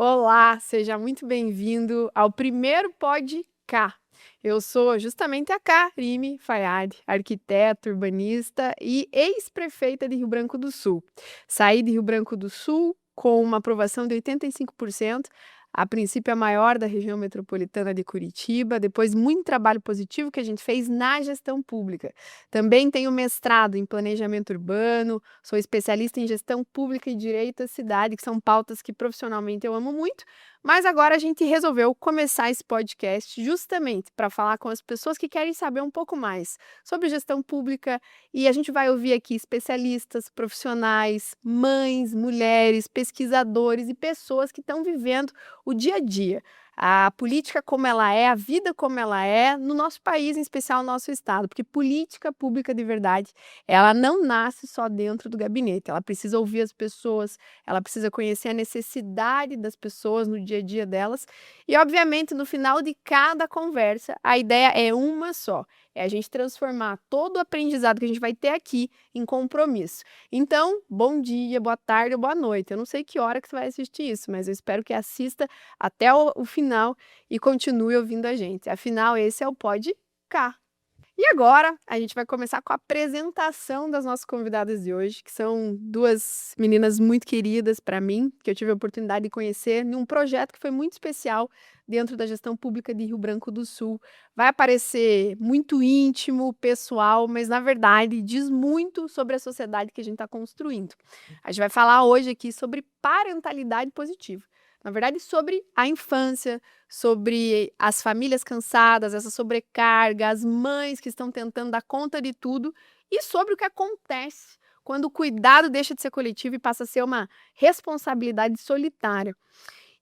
Olá, seja muito bem-vindo ao primeiro Pod K. Eu sou justamente a Karime Fayad, arquiteta, urbanista e ex-prefeita de Rio Branco do Sul. Saí de Rio Branco do Sul com uma aprovação de 85%, a princípio a maior da região metropolitana de Curitiba, depois muito trabalho positivo que a gente fez na gestão pública. Também tenho mestrado em planejamento urbano, sou especialista em gestão pública e direito à cidade, que são pautas que profissionalmente eu amo muito, mas agora a gente resolveu começar esse podcast justamente para falar com as pessoas que querem saber um pouco mais sobre gestão pública e a gente vai ouvir aqui especialistas, profissionais, mães, mulheres, pesquisadores e pessoas que estão vivendo o dia a dia. A política como ela é, a vida como ela é, no nosso país, em especial no nosso estado, porque política pública de verdade, ela não nasce só dentro do gabinete, ela precisa ouvir as pessoas, ela precisa conhecer a necessidade das pessoas no dia a dia delas. E, obviamente, no final de cada conversa, a ideia é uma só: é a gente transformar todo o aprendizado que a gente vai ter aqui em compromisso. Então, bom dia, boa tarde ou boa noite. Eu não sei que hora que você vai assistir isso, mas eu espero que assista até o final e continue ouvindo a gente. Afinal, esse é o Pod K. E agora a gente vai começar com a apresentação das nossas convidadas de hoje, que são duas meninas muito queridas para mim, que eu tive a oportunidade de conhecer num projeto que foi muito especial dentro da gestão pública de Rio Branco do Sul. Vai parecer muito íntimo, pessoal, mas na verdade diz muito sobre a sociedade que a gente está construindo. A gente vai falar hoje aqui sobre parentalidade positiva. Na verdade, sobre a infância, sobre as famílias cansadas, essa sobrecarga, as mães que estão tentando dar conta de tudo e sobre o que acontece quando o cuidado deixa de ser coletivo e passa a ser uma responsabilidade solitária.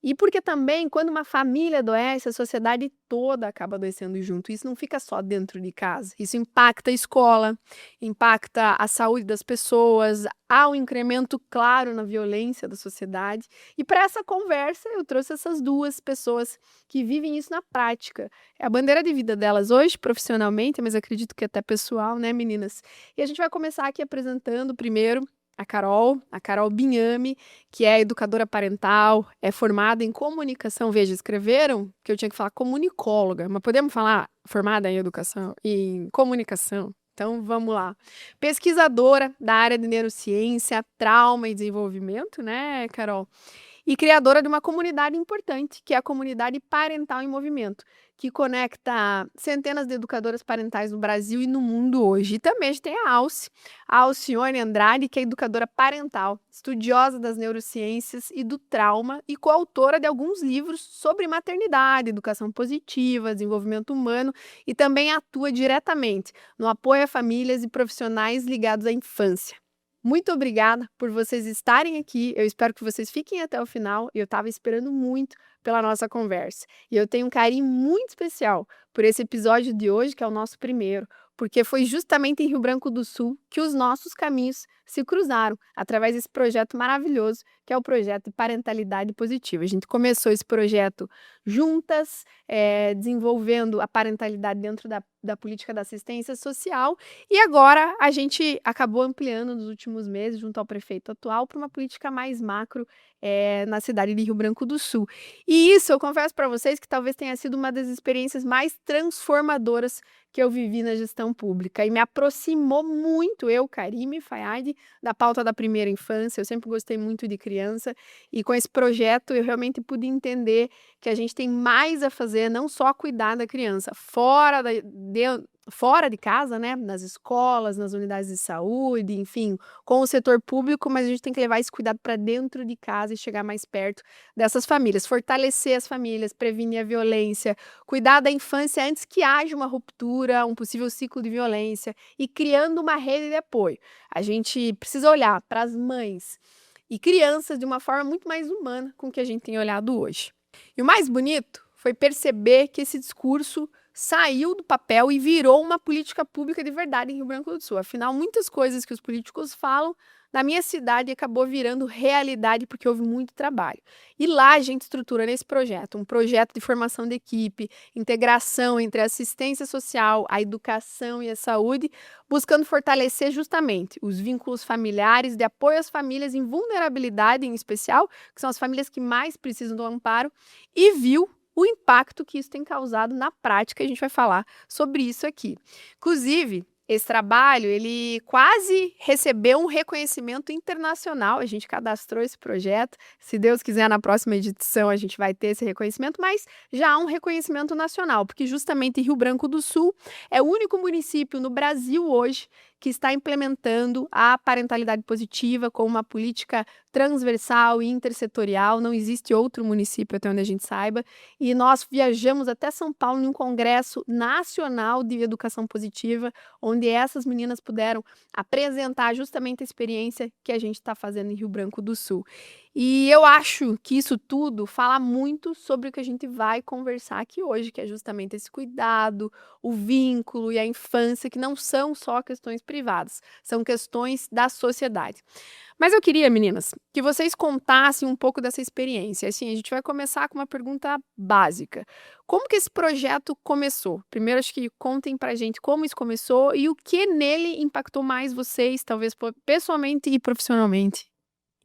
E porque também, quando uma família adoece, a sociedade toda acaba adoecendo junto. Isso não fica só dentro de casa. Isso impacta a escola, impacta a saúde das pessoas, há um incremento claro na violência da sociedade. E para essa conversa, eu trouxe essas duas pessoas que vivem isso na prática. É a bandeira de vida delas hoje, profissionalmente, mas acredito que até pessoal, né, meninas? E a gente vai começar aqui apresentando primeiro a Carol Binhame, que é educadora parental, é formada em comunicação. Veja, escreveram que eu tinha que falar comunicóloga, mas podemos falar formada em educação, em comunicação. Então, vamos lá. Pesquisadora da área de neurociência, trauma e desenvolvimento, né, Carol? E criadora de uma comunidade importante, que é a comunidade Parental em Movimento, que conecta centenas de educadoras parentais no Brasil e no mundo hoje. E também a gente tem a Alcione Andrade, que é educadora parental, estudiosa das neurociências e do trauma e coautora de alguns livros sobre maternidade, educação positiva, desenvolvimento humano e também atua diretamente no apoio a famílias e profissionais ligados à infância. Muito obrigada por vocês estarem aqui. Eu espero que vocês fiquem até o final. Eu estava esperando muito pela nossa conversa. E eu tenho um carinho muito especial por esse episódio de hoje, que é o nosso primeiro, porque foi justamente em Rio Branco do Sul que os nossos caminhos se cruzaram através desse projeto maravilhoso, que é o projeto de Parentalidade Positiva. A gente começou esse projeto juntas, desenvolvendo a parentalidade dentro da política da assistência social. E agora a gente acabou ampliando nos últimos meses, junto ao prefeito atual, para uma política mais macro na cidade de Rio Branco do Sul. E isso, eu confesso para vocês que talvez tenha sido uma das experiências mais transformadoras que eu vivi na gestão pública e me aproximou muito, eu, Karime Fayad, da pauta da primeira infância. Eu sempre gostei muito de criança e com esse projeto eu realmente pude entender que a gente tem mais a fazer, não só cuidar da criança, fora de casa, né, nas escolas, nas unidades de saúde, enfim, com o setor público, mas a gente tem que levar esse cuidado para dentro de casa e chegar mais perto dessas famílias, fortalecer as famílias, prevenir a violência, cuidar da infância antes que haja uma ruptura, um possível ciclo de violência e criando uma rede de apoio. A gente precisa olhar para as mães e crianças de uma forma muito mais humana com que a gente tem olhado hoje. E o mais bonito foi perceber que esse discurso saiu do papel e virou uma política pública de verdade em Rio Branco do Sul. Afinal, muitas coisas que os políticos falam na minha cidade acabou virando realidade porque houve muito trabalho. E lá a gente estrutura nesse projeto, um projeto de formação de equipe, integração entre a assistência social, a educação e a saúde, buscando fortalecer justamente os vínculos familiares, de apoio às famílias em vulnerabilidade em especial, que são as famílias que mais precisam do amparo, e viu o impacto que isso tem causado na prática. A gente vai falar sobre isso aqui. Inclusive, esse trabalho, ele quase recebeu um reconhecimento internacional. A gente cadastrou esse projeto. Se Deus quiser, na próxima edição a gente vai ter esse reconhecimento, mas já há um reconhecimento nacional, porque justamente Rio Branco do Sul é o único município no Brasil hoje que está implementando a parentalidade positiva como uma política transversal e intersetorial. Não existe outro município, até onde a gente saiba, e nós viajamos até São Paulo em um congresso nacional de educação positiva, onde essas meninas puderam apresentar justamente a experiência que a gente está fazendo em Rio Branco do Sul. E eu acho que isso tudo fala muito sobre o que a gente vai conversar aqui hoje, que é justamente esse cuidado, o vínculo e a infância, que não são só questões privadas, são questões da sociedade. Mas eu queria, meninas, que vocês contassem um pouco dessa experiência. Assim, a gente vai começar com uma pergunta básica. Como que esse projeto começou? Primeiro, acho que contem pra gente como isso começou e o que nele impactou mais vocês, talvez pessoalmente e profissionalmente.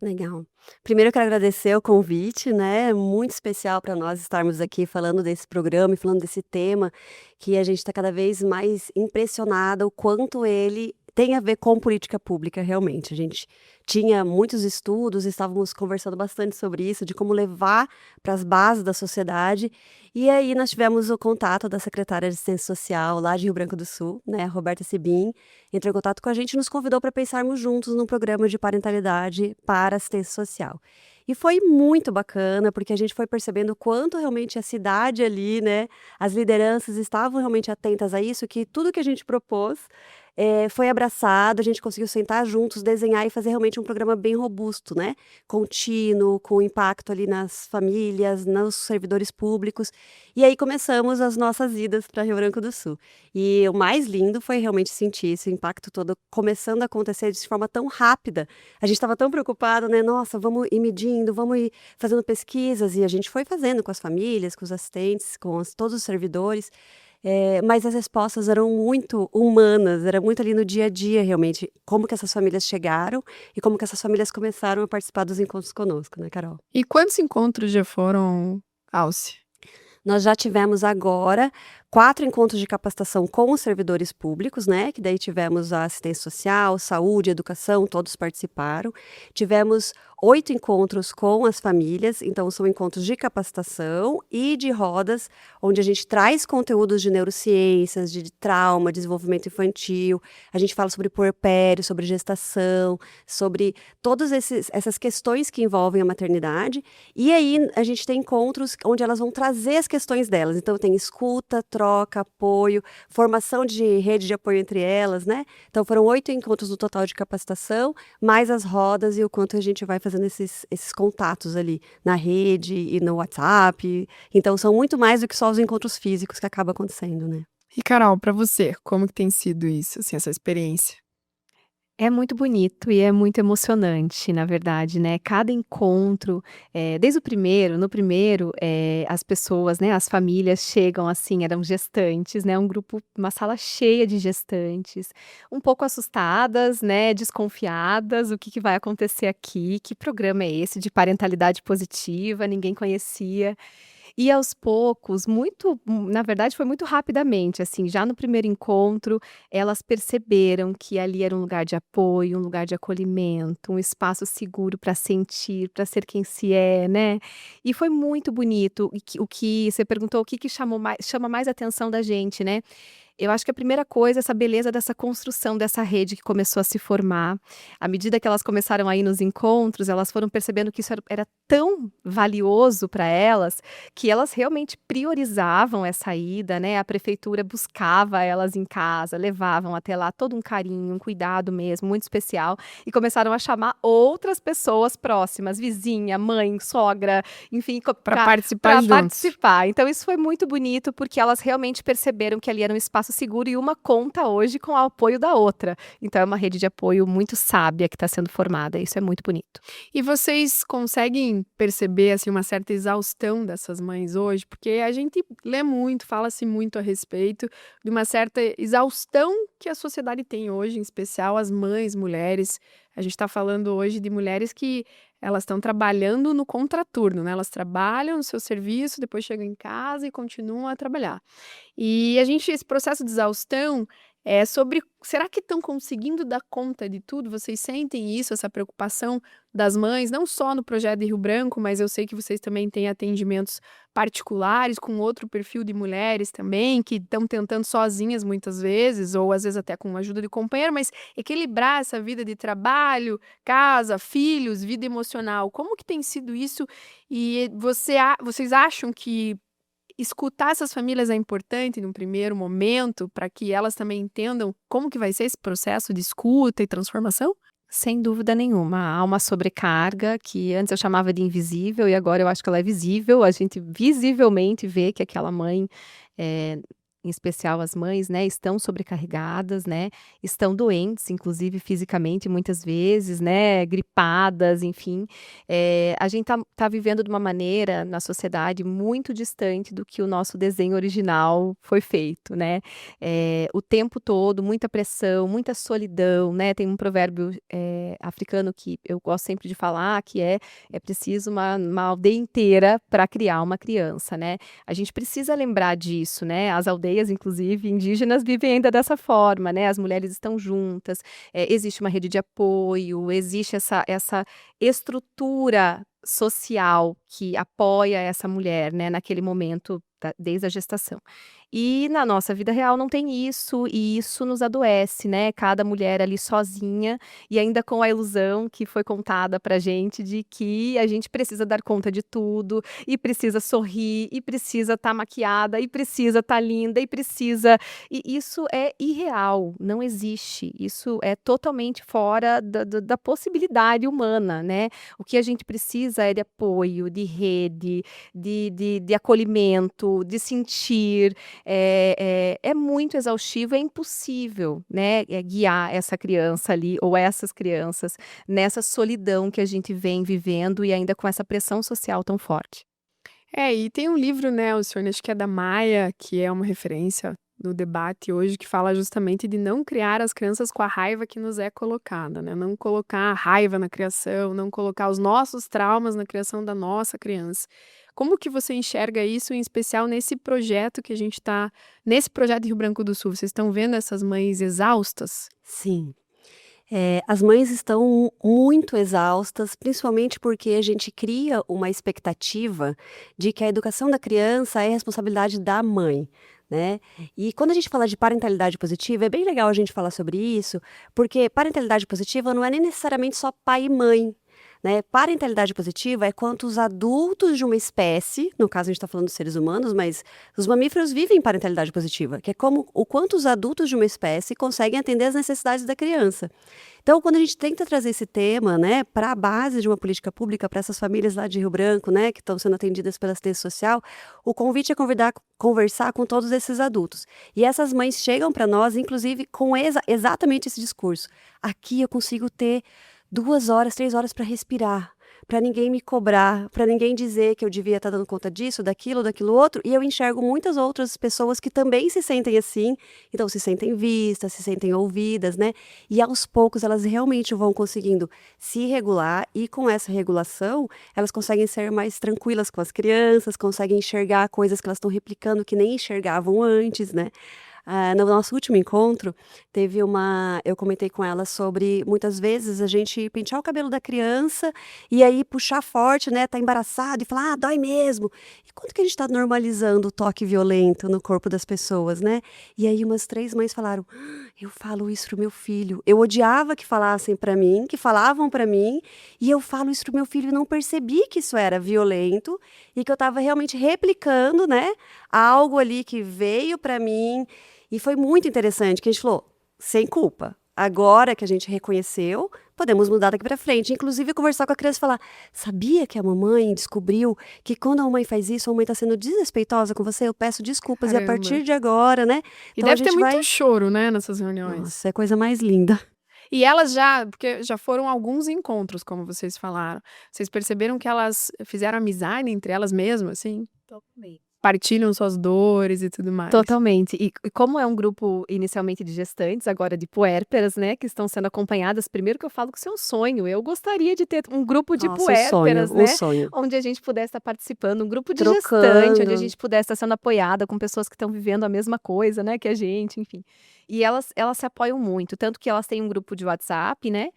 Legal. Primeiro eu quero agradecer o convite, né, é muito especial para nós estarmos aqui falando desse programa e falando desse tema, que a gente está cada vez mais impressionada o quanto ele tem a ver com política pública realmente. A gente tinha muitos estudos, estávamos conversando bastante sobre isso, de como levar para as bases da sociedade, e aí nós tivemos o contato da secretária de Assistência Social lá de Rio Branco do Sul, né, a Roberta Sibim, entrou em contato com a gente e nos convidou para pensarmos juntos num programa de parentalidade para assistência social. E foi muito bacana, porque a gente foi percebendo o quanto realmente a cidade ali, né, as lideranças estavam realmente atentas a isso, que tudo que a gente propôs foi abraçado, a gente conseguiu sentar juntos, desenhar e fazer realmente um programa bem robusto, né, contínuo, com impacto ali nas famílias, nos servidores públicos. E aí começamos as nossas idas para Rio Branco do Sul. E o mais lindo foi realmente sentir esse impacto todo começando a acontecer de forma tão rápida. A gente estava tão preocupado, né? Nossa, vamos ir medindo, vamos ir fazendo pesquisas. E a gente foi fazendo com as famílias, com os assistentes, com todos os servidores. Mas as respostas eram muito humanas, era muito ali no dia a dia, realmente, como que essas famílias chegaram e como que essas famílias começaram a participar dos encontros conosco, né, Carol? E quantos encontros já foram, Alce? Nós já tivemos agora 4 encontros de capacitação com os servidores públicos, né, que daí tivemos a assistência social, saúde, educação, todos participaram. Tivemos 8 encontros com as famílias, então são encontros de capacitação e de rodas, onde a gente traz conteúdos de neurociências, de trauma, desenvolvimento infantil, a gente fala sobre puerpério, sobre gestação, sobre todas essas questões que envolvem a maternidade, e aí a gente tem encontros onde elas vão trazer as questões delas, então tem escuta, troca, apoio, formação de rede de apoio entre elas, né? Então foram 8 encontros no total de capacitação, mais as rodas e o quanto a gente vai fazendo esses contatos ali na rede e no WhatsApp. Então são muito mais do que só os encontros físicos que acaba acontecendo, né? E Carol, para você, como que tem sido isso, assim, essa experiência? É muito bonito e é muito emocionante, na verdade, né, cada encontro, desde o primeiro no primeiro, as pessoas, né, as famílias chegam, assim, eram gestantes, né, um grupo uma sala cheia de gestantes, um pouco assustadas, né, desconfiadas, o que que vai acontecer aqui, que programa é esse de parentalidade positiva, ninguém conhecia. E aos poucos, na verdade foi muito rapidamente, assim, já no primeiro encontro, elas perceberam que ali era um lugar de apoio, um lugar de acolhimento, um espaço seguro para sentir, para ser quem se é, né. E foi muito bonito, e que o que você perguntou o que que chama mais atenção da gente, né. Eu acho que a primeira coisa é essa beleza dessa construção dessa rede que começou a se formar. À medida que elas começaram a ir nos encontros, elas foram percebendo que isso era tão valioso para elas, que elas realmente priorizavam essa ida, né, a prefeitura buscava elas em casa, levavam até lá todo um carinho, um cuidado mesmo, muito especial, e começaram a chamar outras pessoas próximas, vizinha, mãe, sogra, enfim, Para participar pra juntos. participar. Então isso foi muito bonito, porque elas realmente perceberam que ali era um espaço espaço seguro e uma conta hoje com o apoio da outra. Então é uma rede de apoio muito sábia que está sendo formada, isso é muito bonito. E vocês conseguem perceber, assim, uma certa exaustão dessas mães hoje? Porque a gente lê muito, fala-se muito a respeito de uma certa exaustão que a sociedade tem hoje, em especial as mães, mulheres. A gente está falando hoje de mulheres que elas estão trabalhando no contraturno, né? Elas trabalham no seu serviço, depois chegam em casa e continuam a trabalhar. E esse processo de exaustão é sobre, será que estão conseguindo dar conta de tudo? Vocês sentem isso, essa preocupação das mães, não só no projeto de Rio Branco, mas eu sei que vocês também têm atendimentos particulares com outro perfil de mulheres também, que estão tentando sozinhas muitas vezes, ou às vezes até com a ajuda de companheiro, mas equilibrar essa vida de trabalho, casa, filhos, vida emocional. Como que tem sido isso? E vocês acham que escutar essas famílias é importante num primeiro momento, para que elas também entendam como que vai ser esse processo de escuta e transformação? Sem dúvida nenhuma, há uma sobrecarga que antes eu chamava de invisível e agora eu acho que ela é visível. A gente visivelmente vê que aquela mãe, eh, em especial as mães, né, estão sobrecarregadas, né, estão doentes, inclusive fisicamente muitas vezes, né, gripadas, enfim. A gente tá vivendo de uma maneira na sociedade muito distante do que o nosso desenho original foi feito, né. O tempo todo, muita pressão, muita solidão, né. Tem um provérbio, africano que eu gosto sempre de falar, que é preciso uma aldeia inteira para criar uma criança, né. A gente precisa lembrar disso, né, as aldeias, inclusive indígenas, vivem ainda dessa forma, né, as mulheres estão juntas, existe uma rede de apoio, existe essa estrutura social que apoia essa mulher, né, naquele momento desde a gestação. E na nossa vida real não tem isso, e isso nos adoece, né, cada mulher ali sozinha e ainda com a ilusão que foi contada pra gente de que a gente precisa dar conta de tudo, e precisa sorrir, e precisa estar maquiada, e precisa estar linda, e isso é irreal, não existe, isso é totalmente fora da possibilidade humana, né. O que a gente precisa é de apoio, de rede, de acolhimento, de sentir. É muito exaustivo, é impossível, né, guiar essa criança ali ou essas crianças nessa solidão que a gente vem vivendo e ainda com essa pressão social tão forte. E tem um livro, né, o senhor acho que é da Maia, que é uma referência no debate hoje, que fala justamente de não criar as crianças com a raiva que nos é colocada, né? Não colocar a raiva na criação, não colocar os nossos traumas na criação da nossa criança. Como que você enxerga isso, em especial nesse projeto que a gente está, nesse projeto de Rio Branco do Sul? Vocês estão vendo essas mães exaustas? Sim. As mães estão muito exaustas, principalmente porque a gente cria uma expectativa de que a educação da criança é responsabilidade da mãe, né. E quando a gente fala de parentalidade positiva, é bem legal a gente falar sobre isso, porque parentalidade positiva não é nem necessariamente só pai e mãe, né. Parentalidade positiva é quanto os adultos de uma espécie, no caso a gente está falando dos seres humanos, mas os mamíferos vivem parentalidade positiva, que é como o quanto os adultos de uma espécie conseguem atender às necessidades da criança. Então, quando a gente tenta trazer esse tema, né, para a base de uma política pública para essas famílias lá de Rio Branco, né, que estão sendo atendidas pela assistência social, o convite é conversar com todos esses adultos. E essas mães chegam para nós, inclusive, com exatamente esse discurso. Aqui eu consigo ter 2 horas, 3 horas para respirar, para ninguém me cobrar, para ninguém dizer que eu devia estar dando conta disso, daquilo outro, e eu enxergo muitas outras pessoas que também se sentem assim, então se sentem vistas, se sentem ouvidas, né, e aos poucos elas realmente vão conseguindo se regular e com essa regulação, elas conseguem ser mais tranquilas com as crianças, conseguem enxergar coisas que elas estão replicando que nem enxergavam antes, né. No nosso último encontro, eu comentei com ela sobre muitas vezes a gente pentear o cabelo da criança e aí puxar forte, né, tá embaraçado e falar: "Ah, dói mesmo". E quanto que a gente tá normalizando o toque violento no corpo das pessoas, né. E aí umas 3 mães falaram: "Eu falo isso pro meu filho, eu odiava que falassem pra mim, que falavam pra mim, e eu falo isso pro meu filho e não percebi que isso era violento, e que eu estava realmente replicando, né, algo ali que veio pra mim". E foi muito interessante que a gente falou: "Sem culpa, agora que a gente reconheceu, podemos mudar daqui para frente. Inclusive, conversar com a criança e falar: sabia que a mamãe descobriu que quando a mamãe faz isso, a mamãe está sendo desrespeitosa com você? Eu peço desculpas e a Caramba. partir de agora, né? E Então a deve ter gente muito vai. choro, né, nessas reuniões. Nossa, é a coisa mais linda. E elas já, porque já foram alguns encontros, como vocês falaram. Vocês perceberam que elas fizeram amizade entre elas mesmas, assim? Totalmente. Partilham suas dores e tudo mais. Totalmente. E como é um grupo inicialmente de gestantes, agora de puérperas, né, que estão sendo acompanhadas, primeiro que eu falo que isso é um sonho. Eu gostaria de ter um grupo de Nossa, um sonho, puérperas, um né, sonho. onde a gente pudesse estar participando, um grupo de gestante, onde a Trocando. gente pudesse estar sendo apoiada com pessoas que estão vivendo a mesma coisa, né, que a gente, enfim. E elas se apoiam muito, tanto que elas têm um grupo de WhatsApp, né?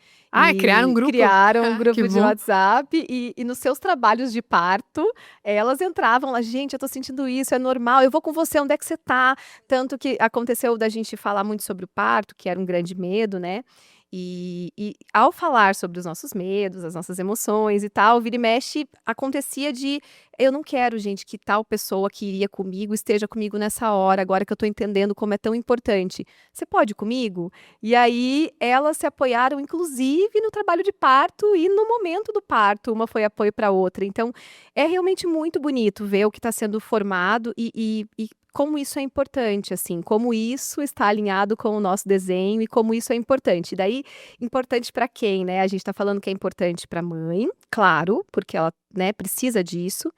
Criaram um E grupo? criaram um Que grupo de bom. WhatsApp e nos seus trabalhos de parto, elas entravam lá, gente, eu tô sentindo isso, é normal, eu vou com você, onde é que você tá? Tanto que aconteceu da gente falar muito sobre o parto, que era um grande medo, né? E ao falar sobre os nossos medos, as nossas emoções e tal, vira e mexe, acontecia de eu não quero, gente, que tal pessoa que iria comigo esteja comigo nessa hora, agora que eu tô entendendo como é tão importante. Você pode ir comigo? E aí elas se apoiaram, inclusive, no trabalho de parto e no momento do parto. Uma foi apoio para outra. Então, é realmente muito bonito ver o que está sendo formado e como isso é importante, assim, como isso está alinhado com o nosso desenho e como isso é importante. Daí, importante para quem, né? A gente está falando que é importante para a mãe, claro, porque ela, né, precisa disso.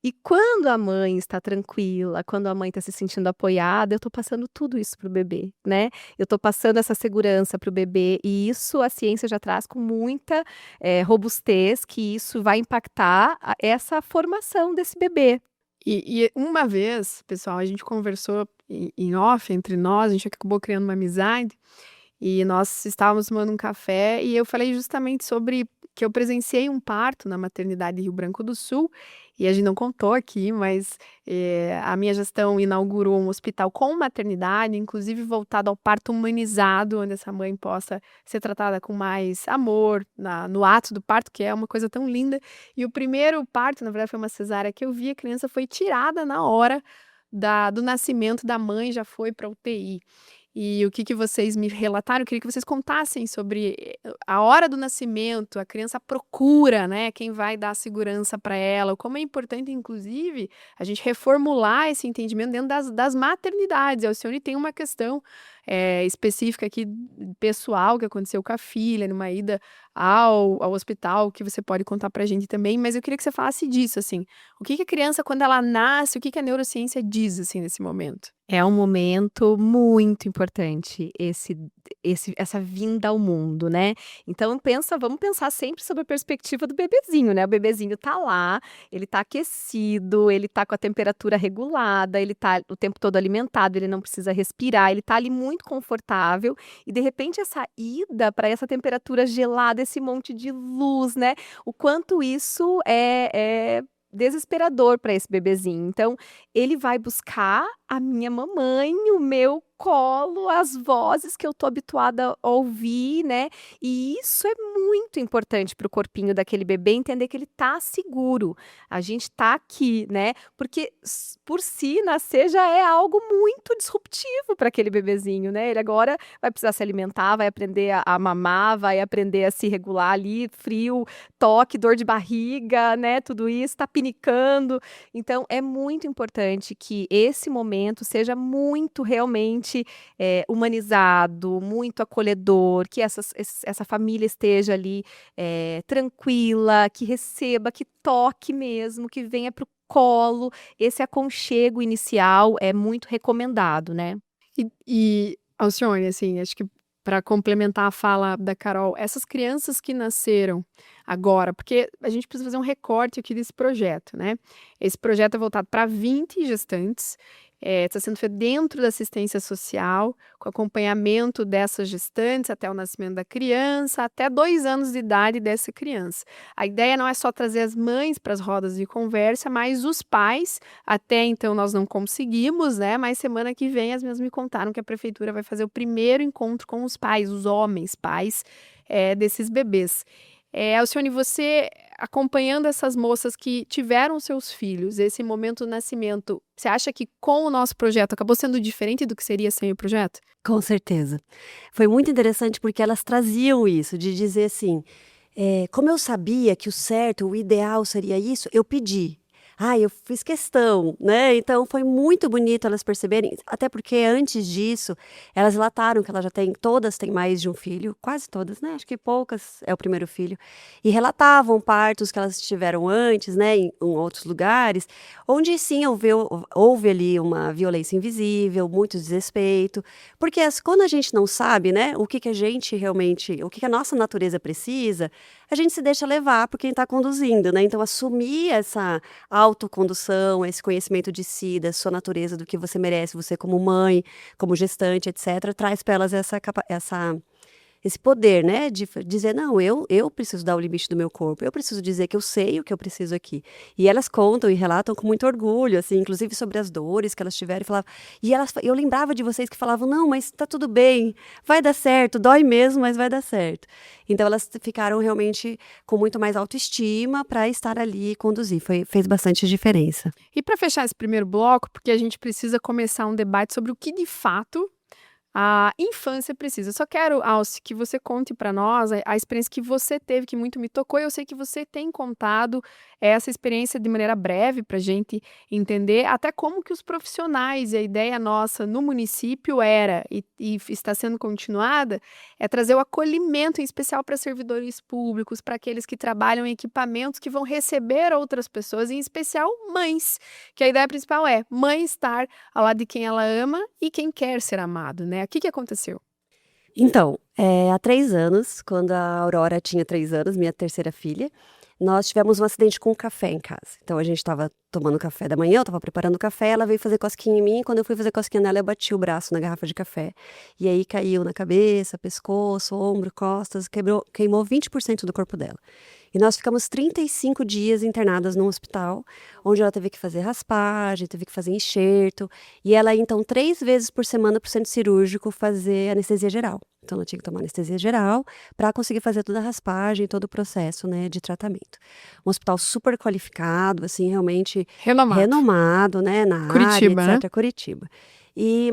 E quando a mãe está tranquila, quando a mãe está se sentindo apoiada, eu estou passando tudo isso para o bebê, né? Eu estou passando essa segurança para o bebê e isso a ciência já traz com muita robustez que isso vai impactar essa formação desse bebê. E uma vez, pessoal, a gente conversou em off entre nós, a gente acabou criando uma amizade e nós estávamos tomando um café e eu falei justamente sobre que eu presenciei um parto na maternidade de Rio Branco do Sul e a gente não contou aqui, mas a minha gestão inaugurou um hospital com maternidade, inclusive voltado ao parto humanizado, onde essa mãe possa ser tratada com mais amor no ato do parto, que é uma coisa tão linda. E o primeiro parto, na verdade, foi uma cesárea que eu vi, a criança foi tirada na hora do nascimento da mãe, já foi para UTI. E o que vocês me relataram, eu queria que vocês contassem sobre a hora do nascimento, a criança procura, né, quem vai dar segurança para ela, como é importante, inclusive, a gente reformular esse entendimento dentro das maternidades. A Alcione tem uma questão específica aqui, pessoal, que aconteceu com a filha, numa ida ao hospital, que você pode contar pra gente também, mas eu queria que você falasse disso, assim, o que a criança, quando ela nasce, o que a neurociência diz, assim, nesse momento? É um momento muito importante essa vinda ao mundo, né. Então vamos pensar sempre sobre a perspectiva do bebezinho, né, o bebezinho tá lá, ele tá aquecido, ele tá com a temperatura regulada, ele tá o tempo todo alimentado, ele não precisa respirar, ele tá ali muito confortável e de repente essa ida para essa temperatura gelada, esse monte de luz, né, o quanto isso é desesperador para esse bebezinho. Então, ele vai buscar a minha mamãe, o meu colo, as vozes que eu tô habituada a ouvir, né, e isso é muito importante para o corpinho daquele bebê entender que ele tá seguro, a gente tá aqui, né, porque por si nascer já é algo muito disruptivo para aquele bebezinho, né, ele agora vai precisar se alimentar, vai aprender a mamar, vai aprender a se regular ali, frio, toque, dor de barriga, né, tudo isso, tá pinicando, então é muito importante que esse momento seja muito realmente humanizado, muito acolhedor, que essa família esteja ali tranquila, que receba, que toque mesmo, que venha para o colo. Esse aconchego inicial é muito recomendado, né? Alcione, assim, acho que para complementar a fala da Carol, essas crianças que nasceram agora, porque a gente precisa fazer um recorte aqui desse projeto, né? Esse projeto é voltado para 20 gestantes, está sendo feito dentro da assistência social, com acompanhamento dessas gestantes até o nascimento da criança, até 2 anos de idade dessa criança. A ideia não é só trazer as mães para as rodas de conversa, mas os pais. Até então nós não conseguimos, né? Mas semana que vem as minhas me contaram que a prefeitura vai fazer o primeiro encontro com os pais, os homens pais desses bebês. Alcione, você acompanhando essas moças que tiveram seus filhos, esse momento do nascimento, você acha que com o nosso projeto acabou sendo diferente do que seria sem o projeto? Com certeza. Foi muito interessante porque elas traziam isso, de dizer assim, como eu sabia que o certo, o ideal seria isso, eu pedi. Eu fiz questão, né? Então foi muito bonito elas perceberem, até porque antes disso, elas relataram que elas já têm, todas têm mais de um filho, quase todas, né? Acho que poucas é o primeiro filho. E relatavam partos que elas tiveram antes, né? Em outros lugares, onde sim houve ali uma violência invisível, muito desrespeito. Porque quando a gente não sabe, né? O que que a gente realmente, o que que a nossa natureza precisa, a gente se deixa levar por quem está conduzindo, né? Então assumir essa autocondução, esse conhecimento de si, da sua natureza, do que você merece, você como mãe, como gestante, etc., traz para elas esse poder, né, de dizer, não, eu preciso dar o limite do meu corpo, eu preciso dizer que eu sei o que eu preciso aqui. E elas contam e relatam com muito orgulho, assim, inclusive sobre as dores que elas tiveram, e falavam, eu lembrava de vocês que falavam, não, mas tá tudo bem, vai dar certo, dói mesmo, mas vai dar certo. Então elas ficaram realmente com muito mais autoestima para estar ali e conduzir, fez bastante diferença. E para fechar esse primeiro bloco, porque a gente precisa começar um debate sobre o que de fato a infância precisa. Eu só quero, Alce, que você conte para nós a experiência que você teve, que muito me tocou, e eu sei que você tem contado essa experiência de maneira breve para a gente entender até como que os profissionais, e a ideia nossa no município era, e está sendo continuada, é trazer o acolhimento, em especial para servidores públicos, para aqueles que trabalham em equipamentos que vão receber outras pessoas, em especial mães, que a ideia principal é mãe estar ao lado de quem ela ama e quem quer ser amado, né? O que aconteceu? Então, há 3 anos, quando a Aurora tinha 3 anos, minha terceira filha, nós tivemos um acidente com o café em casa. Então a gente estava tomando café da manhã, eu estava preparando o café, ela veio fazer cosquinha em mim, e quando eu fui fazer cosquinha nela, eu bati o braço na garrafa de café. E aí caiu na cabeça, pescoço, ombro, costas, queimou 20% do corpo dela. E nós ficamos 35 dias internadas num hospital, onde ela teve que fazer raspagem, teve que fazer enxerto, e ela ia então 3 vezes por semana para o centro cirúrgico fazer anestesia geral. Então ela tinha que tomar anestesia geral para conseguir fazer toda a raspagem, todo o processo, né, de tratamento. Um hospital super qualificado, assim, realmente Renomado. renomado, né, na Curitiba, área, né? etc., Curitiba.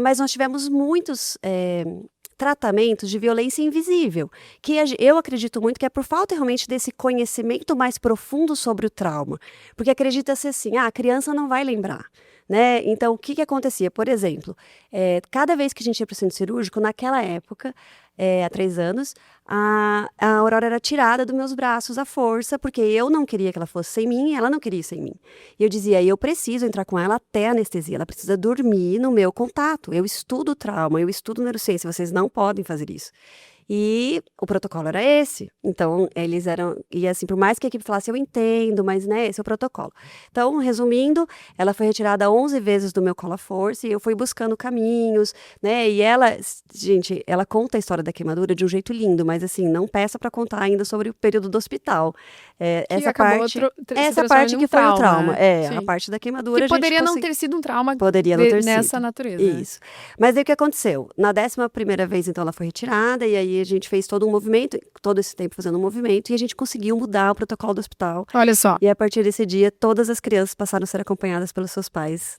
Mas nós tivemos muitos tratamentos de violência invisível, que eu acredito muito que é por falta realmente desse conhecimento mais profundo sobre o trauma, porque acredita-se assim, a criança não vai lembrar, né? Então, o que que acontecia? Por exemplo, cada vez que a gente ia para o centro cirúrgico, naquela época, há 3 anos, a Aurora era tirada dos meus braços à força, porque eu não queria que ela fosse sem mim e ela não queria ir sem mim. E eu dizia, eu preciso entrar com ela até a anestesia, ela precisa dormir no meu contato. Eu estudo trauma, eu estudo neurociência, vocês não podem fazer isso. E o protocolo era esse. Então, eles eram. E assim, por mais que a equipe falasse, eu entendo, mas né, esse é o protocolo. Então, resumindo, ela foi retirada 11 vezes do meu colo à força e eu fui buscando caminhos, né? E ela, gente, ela conta a história da queimadura de um jeito lindo, mas assim, não peça para contar ainda sobre o período do hospital. Que Essa acabou parte. se Essa transformando parte em um que foi o trauma. trauma, A sim. parte da Que queimadura a gente poderia não conseguiu. ter sido um trauma Poderia não ter nessa sido. natureza, né? Isso. Mas aí o que aconteceu? Na 11ª vez, então, ela foi retirada, e aí a gente fez todo um movimento, todo esse tempo fazendo um movimento, e a gente conseguiu mudar o protocolo do hospital. Olha só. E a partir desse dia, todas as crianças passaram a ser acompanhadas pelos seus pais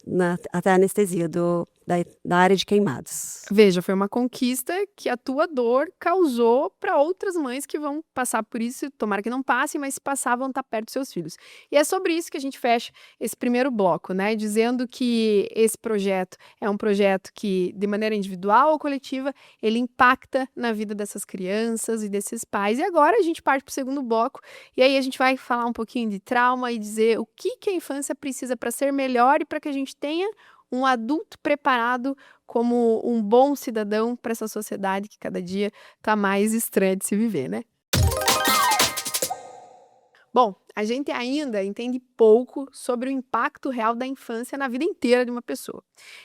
até a anestesia da área de queimados. Veja, foi uma conquista que a tua dor causou para outras mães que vão passar por isso, tomara que não passem, mas se passar vão estar perto dos seus filhos. E é sobre isso que a gente fecha esse primeiro bloco, né? Dizendo que esse projeto é um projeto que, de maneira individual ou coletiva, ele impacta na vida dessas crianças e desses pais. E agora a gente parte para o segundo bloco, e aí a gente vai falar um pouquinho de trauma e dizer o que a infância precisa para ser melhor e para que a gente tenha um adulto preparado como um bom cidadão para essa sociedade que cada dia está mais estranha de se viver, né? Bom, a gente ainda entende pouco sobre o impacto real da infância na vida inteira de uma pessoa.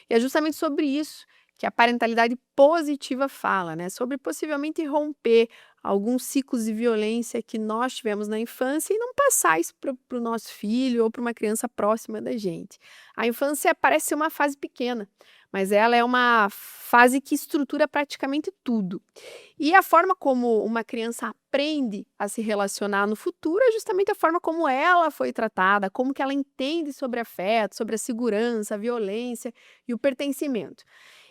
E é justamente sobre isso que a parentalidade positiva fala, né? Sobre possivelmente romper alguns ciclos de violência que nós tivemos na infância e não passar isso para o nosso filho ou para uma criança próxima da gente. A infância parece ser uma fase pequena, mas ela é uma fase que estrutura praticamente tudo. E a forma como uma criança aprende a se relacionar no futuro é justamente a forma como ela foi tratada, como que ela entende sobre afeto, sobre a segurança, a violência e o pertencimento.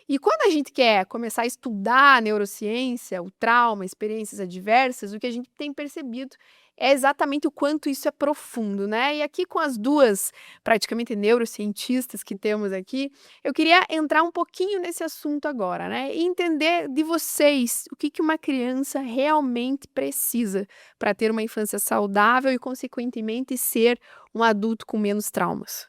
E quando a gente quer começar a estudar a neurociência, o trauma, experiências adversas, o que a gente tem percebido é exatamente o quanto isso é profundo, né? E aqui com as duas praticamente neurocientistas que temos aqui, eu queria entrar um pouquinho nesse assunto agora, né? E entender de vocês o que que uma criança realmente precisa para ter uma infância saudável e, consequentemente, ser um adulto com menos traumas.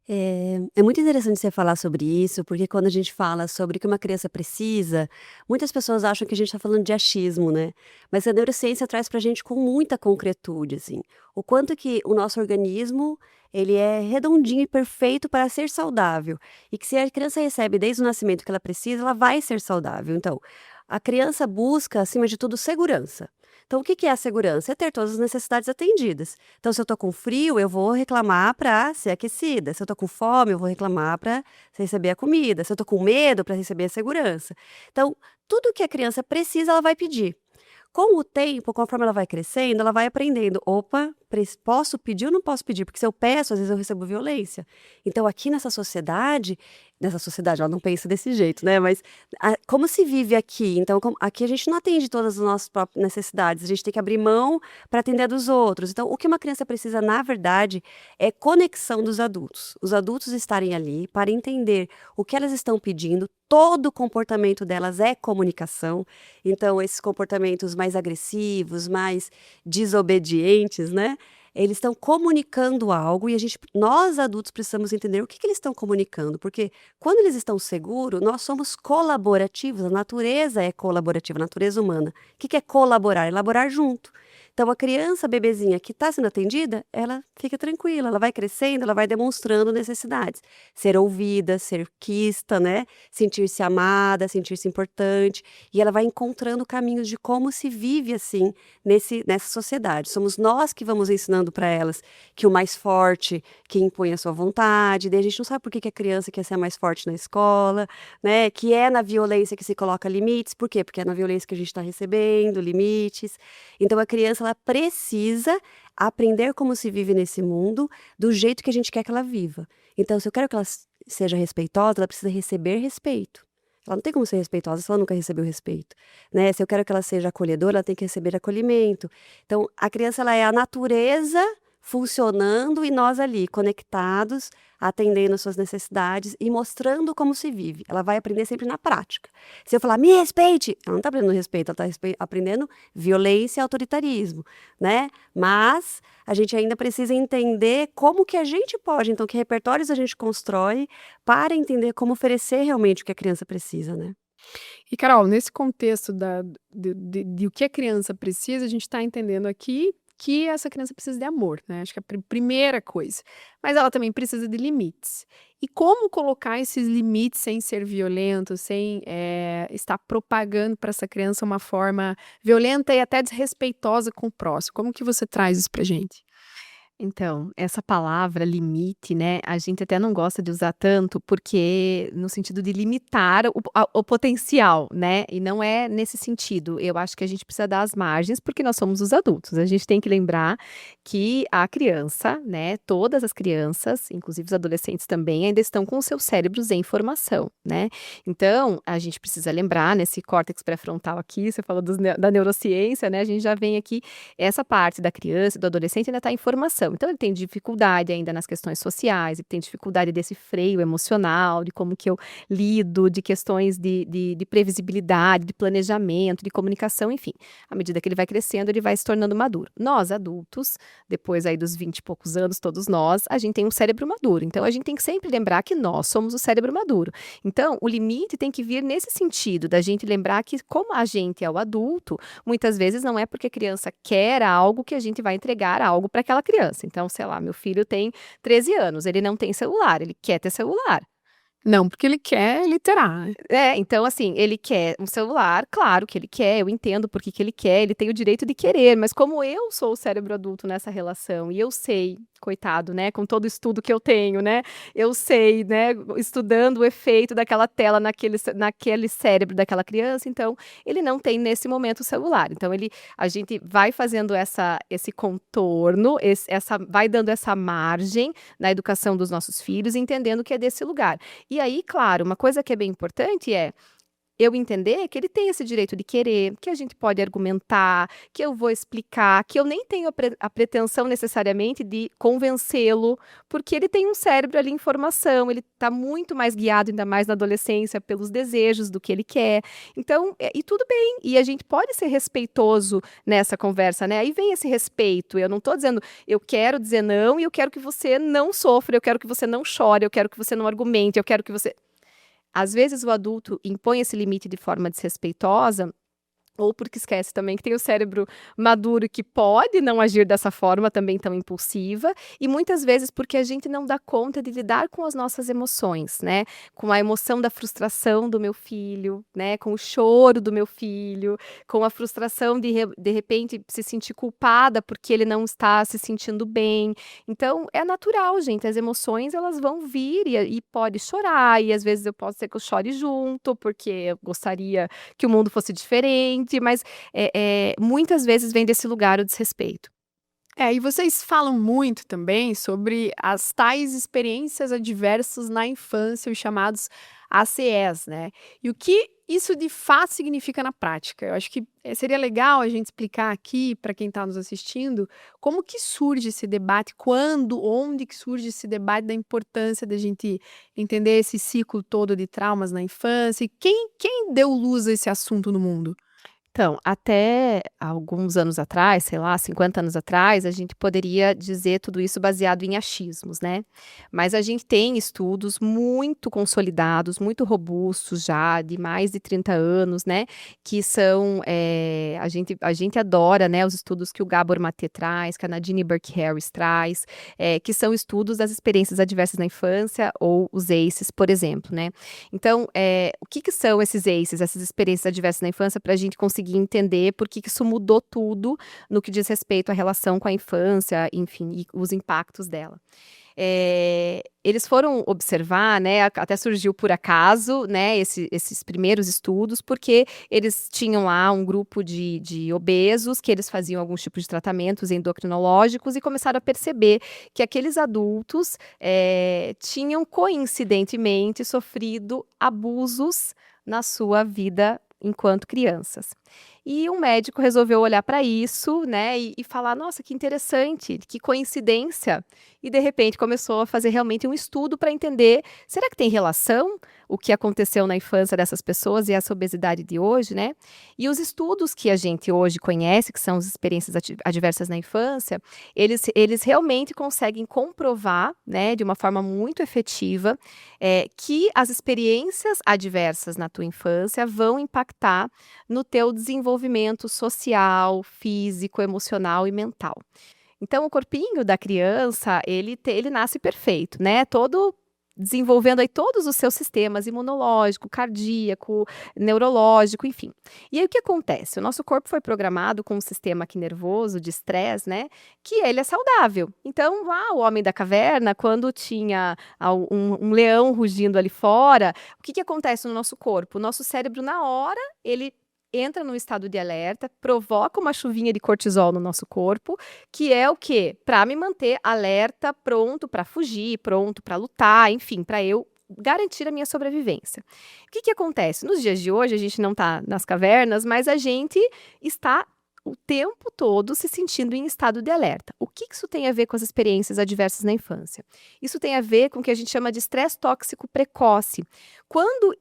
É muito interessante você falar sobre isso, porque quando a gente fala sobre o que uma criança precisa, muitas pessoas acham que a gente está falando de achismo, né? Mas a neurociência traz para a gente com muita concretude, assim, o quanto que o nosso organismo ele é redondinho e perfeito para ser saudável, e que se a criança recebe desde o nascimento o que ela precisa, ela vai ser saudável. Então, a criança busca, acima de tudo, segurança. Então, o que que é a segurança? É ter todas as necessidades atendidas. Então, se eu tô com frio, eu vou reclamar para ser aquecida. Se eu tô com fome, eu vou reclamar para receber a comida. Se eu tô com medo, para receber a segurança. Então, tudo que a criança precisa, ela vai pedir. Com o tempo, conforme ela vai crescendo, ela vai aprendendo: opa, posso pedir ou não posso pedir? Porque se eu peço, às vezes eu recebo violência. Então, aqui nessa sociedade, ela não pensa desse jeito, né? Mas como se vive aqui? Então, aqui a gente não atende todas as nossas próprias necessidades, a gente tem que abrir mão para atender a dos outros. Então, o que uma criança precisa, na verdade, é conexão dos adultos. Os adultos estarem ali para entender o que elas estão pedindo. Todo o comportamento delas é comunicação. Então, esses comportamentos mais agressivos, mais desobedientes, né? Eles estão comunicando algo e nós adultos precisamos entender o que que eles estão comunicando, porque quando eles estão seguros, nós somos colaborativos, a natureza é colaborativa, a natureza humana. O que que é colaborar? Elaborar junto. Então, a criança, a bebezinha que está sendo atendida, ela fica tranquila, ela vai crescendo, ela vai demonstrando necessidades. Ser ouvida, ser quista, né? Sentir-se amada, sentir-se importante. E ela vai encontrando caminhos de como se vive assim nessa sociedade. Somos nós que vamos ensinando para elas que o mais forte que impõe a sua vontade. Daí a gente não sabe por que que a criança quer ser a mais forte na escola, né? Que é na violência que se coloca limites. Por quê? Porque é na violência que a gente está recebendo limites. Então a criança ela precisa aprender como se vive nesse mundo do jeito que a gente quer que ela viva. Então, se eu quero que ela seja respeitosa, ela precisa receber respeito. Ela não tem como ser respeitosa se ela nunca recebeu respeito, né? Se eu quero que ela seja acolhedora, ela tem que receber acolhimento. Então, a criança ela é a natureza funcionando e nós ali conectados, atendendo suas necessidades e mostrando como se vive. Ela vai aprender sempre na prática. Se eu falar, me respeite, ela não está aprendendo respeito, ela está aprendendo violência e autoritarismo, né? Mas a gente ainda precisa entender como que a gente pode, então, que repertórios a gente constrói para entender como oferecer realmente o que a criança precisa, né? E, Carol, nesse contexto de o que a criança precisa, a gente está entendendo aqui que essa criança precisa de amor, né? Acho que é a primeira coisa. Mas ela também precisa de limites. E como colocar esses limites sem ser violento, sem estar propagando para essa criança uma forma violenta e até desrespeitosa com o próximo? Como que você traz isso pra gente? Então, essa palavra limite, né, a gente até não gosta de usar tanto, porque no sentido de limitar o potencial, né, e não é nesse sentido. Eu acho que a gente precisa dar as margens, porque nós somos os adultos. A gente tem que lembrar que a criança, né, todas as crianças, inclusive os adolescentes também, ainda estão com os seus cérebros em formação, né. Então, a gente precisa lembrar, nesse córtex pré-frontal aqui, você falou da neurociência, né, a gente já vem aqui, essa parte da criança e do adolescente ainda está em formação. Então ele tem dificuldade ainda nas questões sociais, ele tem dificuldade desse freio emocional, de como que eu lido, de questões de previsibilidade, de planejamento, de comunicação, enfim. À medida que ele vai crescendo, ele vai se tornando maduro. Nós, adultos, depois aí dos 20 e poucos anos, todos nós, a gente tem um cérebro maduro. Então a gente tem que sempre lembrar que nós somos o cérebro maduro. Então o limite tem que vir nesse sentido, da gente lembrar que como a gente é o adulto, muitas vezes não é porque a criança quer algo que a gente vai entregar algo para aquela criança. Então, sei lá, meu filho tem 13 anos, ele não tem celular, ele quer ter celular. Não, porque ele quer literar, né. Então assim, ele quer um celular, claro que ele quer, eu entendo por que que ele quer, ele tem o direito de querer, mas como eu sou o cérebro adulto nessa relação e eu sei, coitado, né, com todo o estudo que eu tenho, né, eu sei, né, estudando o efeito daquela tela naquele cérebro daquela criança, então ele não tem nesse momento o celular. Então a gente vai fazendo esse contorno, vai dando essa margem na educação dos nossos filhos, entendendo que é desse lugar. E aí, claro, uma coisa que é bem importante é eu entender que ele tem esse direito de querer, que a gente pode argumentar, que eu vou explicar, que eu nem tenho a pretensão necessariamente de convencê-lo, porque ele tem um cérebro ali em formação, ele está muito mais guiado, ainda mais na adolescência, pelos desejos do que ele quer. Então, e tudo bem, e a gente pode ser respeitoso nessa conversa, né? Aí vem esse respeito. Eu não estou dizendo, eu quero dizer não e eu quero que você não sofra, eu quero que você não chore, eu quero que você não argumente, eu quero que você. Às vezes o adulto impõe esse limite de forma desrespeitosa, ou porque esquece também que tem o cérebro maduro que pode não agir dessa forma também tão impulsiva, e muitas vezes porque a gente não dá conta de lidar com as nossas emoções, né? Com a emoção da frustração do meu filho, né? Com o choro do meu filho, com a frustração de repente se sentir culpada porque ele não está se sentindo bem. Então é natural, gente, as emoções elas vão vir e pode chorar, e às vezes eu posso ser que eu chore junto, porque eu gostaria que o mundo fosse diferente, mas, muitas vezes vem desse lugar o desrespeito. E vocês falam muito também sobre as tais experiências adversas na infância, os chamados ACEs, né. E o que isso de fato significa na prática. Eu acho que, seria legal a gente explicar aqui para quem está nos assistindo, como que surge esse debate, quando, onde que surge esse debate da importância da gente entender esse ciclo todo de traumas na infância e quem deu luz a esse assunto no mundo? Então, até alguns anos atrás, sei lá, 50 anos atrás, a gente poderia dizer tudo isso baseado em achismos, né. Mas a gente tem estudos muito consolidados, muito robustos já, de mais de 30 anos, né, que são, a gente adora, né, os estudos que o Gabor Maté traz, que a Nadine Burke Harris traz, que são estudos das experiências adversas na infância ou os ACEs, por exemplo, né. Então, o que que são esses ACEs, essas experiências adversas na infância, para a gente conseguir entender por que que isso mudou tudo no que diz respeito à relação com a infância, enfim, e os impactos dela. Eles foram observar, né, até surgiu por acaso, né, esses primeiros estudos, porque eles tinham lá um grupo de obesos que eles faziam alguns tipos de tratamentos endocrinológicos e começaram a perceber que aqueles adultos tinham coincidentemente sofrido abusos na sua vida enquanto crianças. E um médico resolveu olhar para isso, né, e falar: "Nossa, que interessante, que coincidência". E de repente começou a fazer realmente um estudo para entender, será que tem relação o que aconteceu na infância dessas pessoas e essa obesidade de hoje, né? E os estudos que a gente hoje conhece, que são as experiências adversas na infância, eles realmente conseguem comprovar, né, de uma forma muito efetiva, que as experiências adversas na tua infância vão impactar no teu desenvolvimento social, físico, emocional e mental. Então o corpinho da criança, ele nasce perfeito, né, todo desenvolvendo aí todos os seus sistemas imunológico, cardíaco, neurológico, enfim. E aí o que acontece? O nosso corpo foi programado com um sistema aqui nervoso de estresse, né, que ele é saudável. Então lá o homem da caverna, quando tinha um leão rugindo ali fora, o que que acontece no nosso corpo? O nosso cérebro na hora, ele entra num estado de alerta, provoca uma chuvinha de cortisol no nosso corpo, que é o quê? Para me manter alerta, pronto para fugir, pronto para lutar, enfim, para eu garantir a minha sobrevivência. O que que acontece? Nos dias de hoje, a gente não está nas cavernas, mas a gente está o tempo todo se sentindo em estado de alerta. O que que isso tem a ver com as experiências adversas na infância? Isso tem a ver com o que a gente chama de estresse tóxico precoce. Quando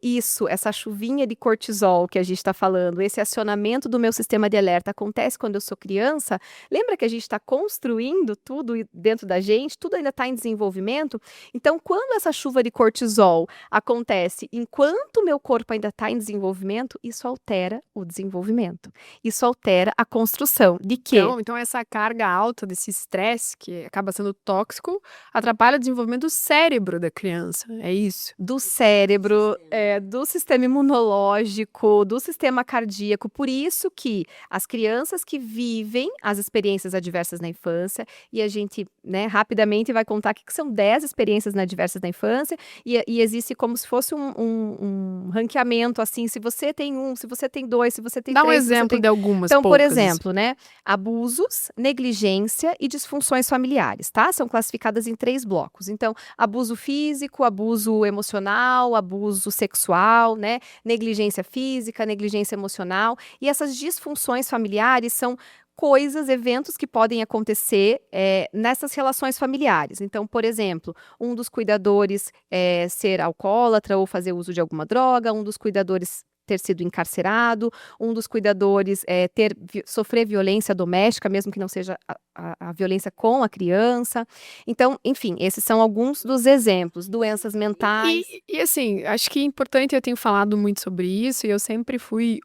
essa chuvinha de cortisol que a gente está falando, esse acionamento do meu sistema de alerta acontece quando eu sou criança, lembra que a gente está construindo tudo dentro da gente, tudo ainda está em desenvolvimento? Então, quando essa chuva de cortisol acontece enquanto o meu corpo ainda está em desenvolvimento, isso altera o desenvolvimento. Isso altera a construção. De quê? Então essa carga alta desse estresse, que acaba sendo tóxico, atrapalha o desenvolvimento do cérebro da criança, é isso? Do cérebro, do sistema imunológico, do sistema cardíaco. Por isso que as crianças que vivem as experiências adversas na infância, e a gente, né, rapidamente vai contar que são 10 experiências adversas na infância, e existe como se fosse um ranqueamento, assim, se você tem 1, se você tem 2, se você tem Dá um 3, se você exemplo tem... de algumas Então, por poucas, assim. exemplo, né, abusos, negligência e disfunções familiares, tá? São classificadas em 3 blocos. Então, abuso físico, abuso emocional, abuso sexual, né? Negligência física, negligência emocional. E essas disfunções familiares são coisas, eventos que podem acontecer nessas relações familiares. Então, por exemplo, um dos cuidadores ser alcoólatra ou fazer uso de alguma droga, um dos cuidadores ter sido encarcerado, um dos cuidadores sofrer violência doméstica, mesmo que não seja a violência com a criança. Então, enfim, esses são alguns dos exemplos. Doenças mentais. E assim, acho que é importante, eu tenho falado muito sobre isso, e eu sempre fui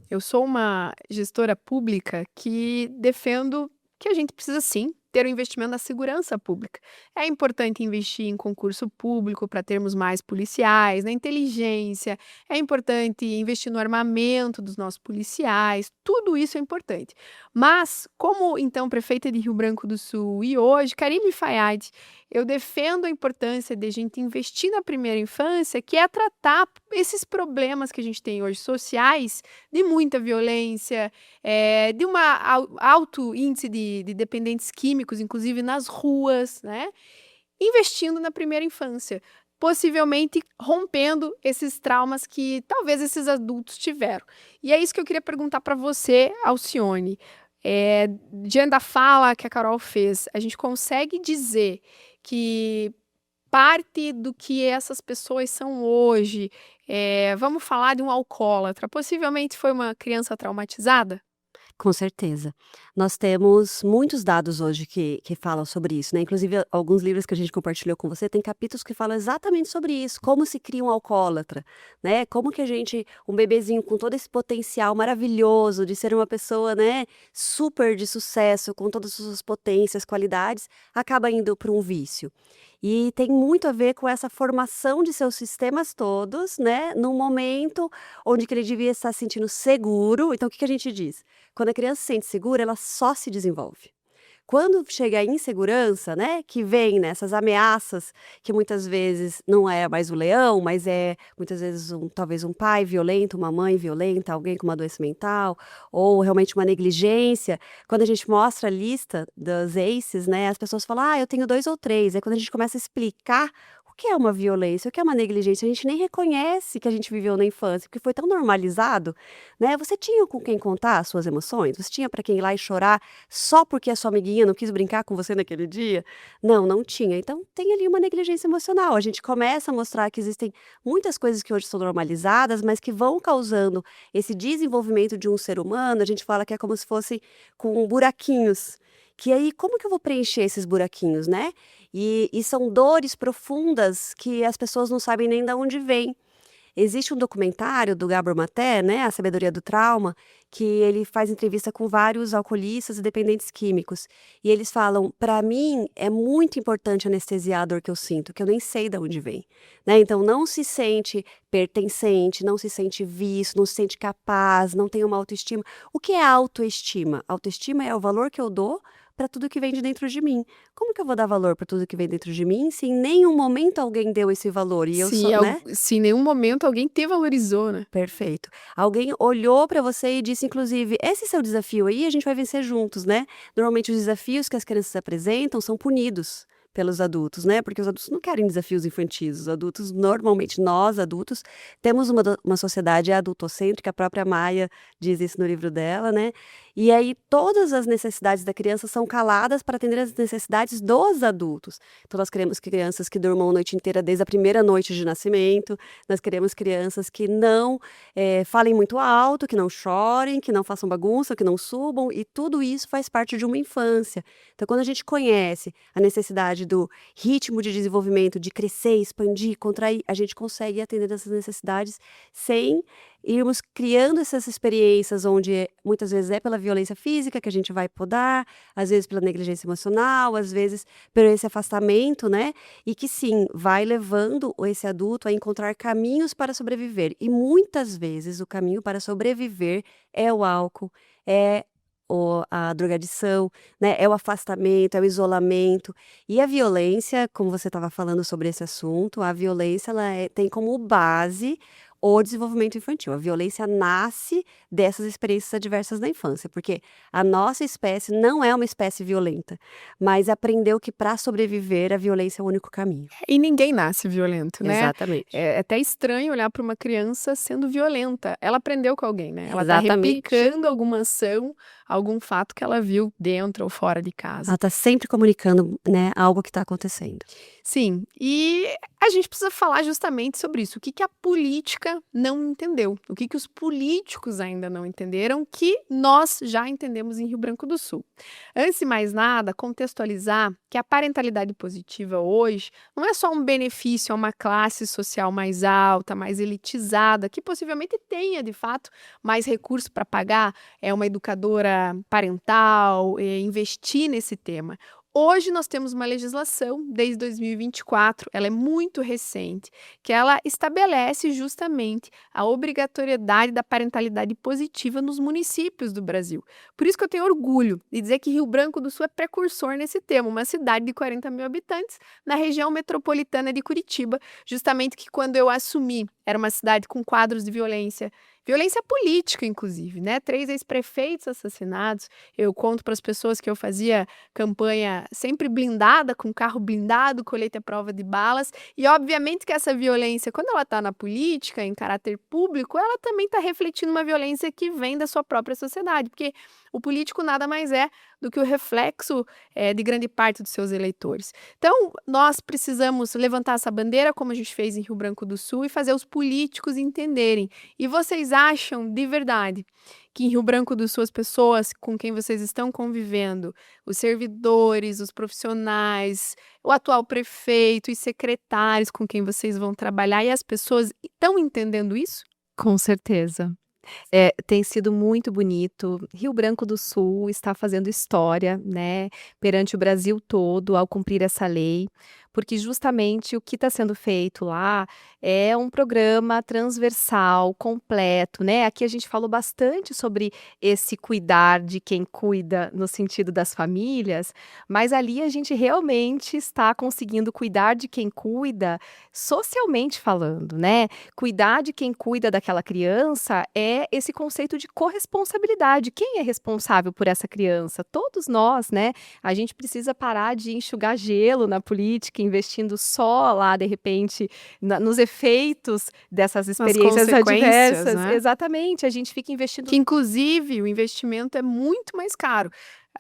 eu sou uma gestora pública que defendo que a gente precisa sim ter o investimento na segurança pública. É importante investir em concurso público para termos mais policiais, na inteligência, é importante investir no armamento dos nossos policiais, tudo isso é importante. Mas, como então prefeita de Rio Branco do Sul e hoje, Karime Faιad, eu defendo a importância de a gente investir na primeira infância, que é tratar esses problemas que a gente tem hoje sociais, de muita violência, de um alto índice de dependentes químicos, inclusive nas ruas, né? Investindo na primeira infância, possivelmente rompendo esses traumas que talvez esses adultos tiveram. E é isso que eu queria perguntar para você, Alcione. Diante da fala que a Carol fez, a gente consegue dizer que parte do que essas pessoas são hoje, vamos falar de um alcoólatra, possivelmente foi uma criança traumatizada? Com certeza. Nós temos muitos dados hoje que falam sobre isso, né? Inclusive, alguns livros que a gente compartilhou com você, tem capítulos que falam exatamente sobre isso, como se cria um alcoólatra, né? Como que um bebezinho com todo esse potencial maravilhoso de ser uma pessoa, né, super de sucesso, com todas as suas potências, qualidades, acaba indo para um vício. E tem muito a ver com essa formação de seus sistemas todos, né, num momento onde que ele devia estar se sentindo seguro. Então, o que que a gente diz? Quando a criança se sente segura, ela só se desenvolve. Quando chega a insegurança, né, que vem nessas ameaças, que muitas vezes não é mais o leão, mas é muitas vezes talvez um pai violento, uma mãe violenta, alguém com uma doença mental, ou realmente uma negligência. Quando a gente mostra a lista das ACEs, né, as pessoas falam, eu tenho 2 ou 3. Aí quando a gente começa a explicar o que é uma violência, o que é uma negligência, a gente nem reconhece que a gente viveu na infância, porque foi tão normalizado, né? Você tinha com quem contar as suas emoções? Você tinha para quem ir lá e chorar só porque a sua amiguinha não quis brincar com você naquele dia? Não, não tinha. Então tem ali uma negligência emocional. A gente começa a mostrar que existem muitas coisas que hoje são normalizadas, mas que vão causando esse desenvolvimento de um ser humano. A gente fala que é como se fosse com buraquinhos. Que aí, como que eu vou preencher esses buraquinhos, né? E são dores profundas que as pessoas não sabem nem de onde vêm. Existe um documentário do Gabor Maté, né, A Sabedoria do Trauma, que ele faz entrevista com vários alcoolistas e dependentes químicos. E eles falam, para mim é muito importante anestesiar a dor que eu sinto, que eu nem sei de onde vem. Né? Então não se sente pertencente, não se sente visto, não se sente capaz, não tem uma autoestima. O que é autoestima? Autoestima é o valor que eu dou para tudo que vem de dentro de mim. Como que eu vou dar valor para tudo que vem dentro de mim se em nenhum momento alguém deu esse valor? E eu sou, né? Se em nenhum momento alguém te valorizou, né? Perfeito. Alguém olhou para você e disse, inclusive, esse seu desafio aí, a gente vai vencer juntos, né? Normalmente os desafios que as crianças apresentam são punidos pelos adultos, né? Porque os adultos não querem desafios infantis. Os adultos, normalmente, nós adultos, temos uma sociedade adultocêntrica, a própria Maia diz isso no livro dela, né? E aí todas as necessidades da criança são caladas para atender as necessidades dos adultos. Então nós queremos crianças que durmam a noite inteira desde a primeira noite de nascimento, nós queremos crianças que não falem muito alto, que não chorem, que não façam bagunça, que não subam, e tudo isso faz parte de uma infância. Então quando a gente conhece a necessidade do ritmo de desenvolvimento, de crescer, expandir, contrair, a gente consegue atender essas necessidades sem irmos criando essas experiências onde muitas vezes é pela violência física que a gente vai podar, às vezes pela negligência emocional, às vezes por esse afastamento, né? E que sim, vai levando esse adulto a encontrar caminhos para sobreviver. E muitas vezes o caminho para sobreviver é o álcool, é a drogadição, né? É o afastamento, é o isolamento. E a violência, como você estava falando sobre esse assunto, a violência tem como base o desenvolvimento infantil. A violência nasce dessas experiências adversas da infância, porque a nossa espécie não é uma espécie violenta, mas aprendeu que para sobreviver a violência é o único caminho. E ninguém nasce violento, né? Exatamente. É até estranho olhar para uma criança sendo violenta. Ela aprendeu com alguém, né? Ela está Exatamente. replicando alguma ação, algum fato que ela viu dentro ou fora de casa. Ela está sempre comunicando, né, algo que está acontecendo. Sim, e a gente precisa falar justamente sobre isso. O que a política não entendeu? O que os políticos ainda não entenderam que nós já entendemos em Rio Branco do Sul? Antes de mais nada, contextualizar que a parentalidade positiva hoje não é só um benefício a uma classe social mais alta, mais elitizada, que possivelmente tenha, de fato, mais recursos para pagar uma educadora parental, investir nesse tema. Hoje nós temos uma legislação, desde 2024, ela é muito recente, que ela estabelece justamente a obrigatoriedade da parentalidade positiva nos municípios do Brasil. Por isso que eu tenho orgulho de dizer que Rio Branco do Sul é precursor nesse tema, uma cidade de 40 mil habitantes na região metropolitana de Curitiba, justamente que quando eu assumi era uma cidade com quadros de violência política, inclusive, né? 3 ex-prefeitos assassinados. Eu conto para as pessoas que eu fazia campanha sempre blindada, com carro blindado, colete à prova de balas. E, obviamente, que essa violência, quando ela está na política, em caráter público, ela também está refletindo uma violência que vem da sua própria sociedade, porque o político nada mais é do que o reflexo de grande parte dos seus eleitores. Então, nós precisamos levantar essa bandeira, como a gente fez em Rio Branco do Sul, e fazer os políticos entenderem. E vocês acham de verdade que em Rio Branco do Sul as pessoas com quem vocês estão convivendo, os servidores, os profissionais, o atual prefeito e secretários com quem vocês vão trabalhar, e as pessoas estão entendendo isso? Com certeza. Tem sido muito bonito. Rio Branco do Sul está fazendo história, né, perante o Brasil todo ao cumprir essa lei, porque justamente o que está sendo feito lá é um programa transversal, completo, né. Aqui a gente falou bastante sobre esse cuidar de quem cuida no sentido das famílias, mas ali a gente realmente está conseguindo cuidar de quem cuida socialmente falando, né. Cuidar de quem cuida daquela criança é esse conceito de corresponsabilidade. Quem é responsável por essa criança? Todos nós, né? A gente precisa parar de enxugar gelo na política, investindo só lá, de repente, nos efeitos dessas experiências consequências, adversas. né? Exatamente, a gente fica investindo. Que, inclusive, o investimento é muito mais caro.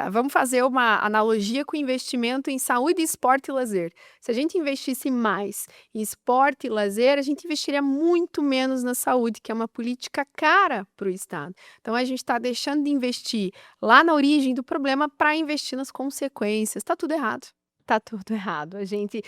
Vamos fazer uma analogia com o investimento em saúde, esporte e lazer. Se a gente investisse mais em esporte e lazer, a gente investiria muito menos na saúde, que é uma política cara para o Estado. Então, a gente está deixando de investir lá na origem do problema para investir nas consequências. Está tudo errado. Tá tudo errado. A gente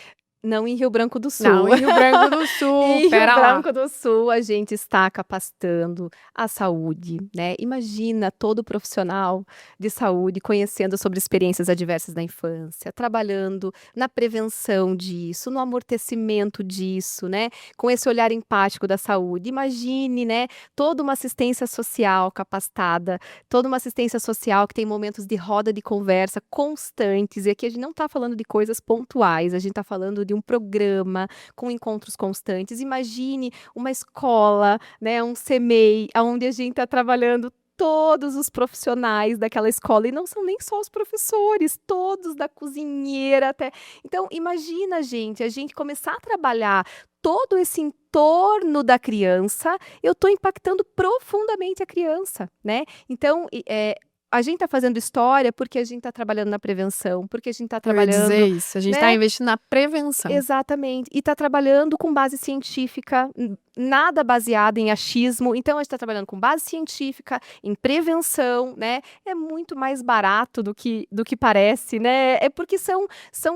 não em Rio Branco do Sul. Não, em Rio Branco do Sul, Em Rio pera lá. Branco do Sul, a gente está capacitando a saúde, né? Imagina todo profissional de saúde conhecendo sobre experiências adversas da infância, trabalhando na prevenção disso, no amortecimento disso, né? Com esse olhar empático da saúde. Imagine, né? Toda uma assistência social capacitada, toda uma assistência social que tem momentos de roda de conversa constantes. E aqui a gente não está falando de coisas pontuais, a gente está falando de um programa com encontros constantes. Imagine uma escola, né, um CMEI, onde a gente está trabalhando todos os profissionais daquela escola, e não são nem só os professores, todos da cozinheira até. Então, imagina, a gente começar a trabalhar todo esse entorno da criança, eu estou impactando profundamente a criança, né? Então, a gente está fazendo história porque a gente está trabalhando na prevenção, porque a gente está Eu ia dizer trabalhando, isso, a gente está né? investindo na prevenção. Exatamente. E está trabalhando com base científica, nada baseado em achismo. Então, a gente está trabalhando com base científica, em prevenção, né? É muito mais barato do que parece, né? É porque são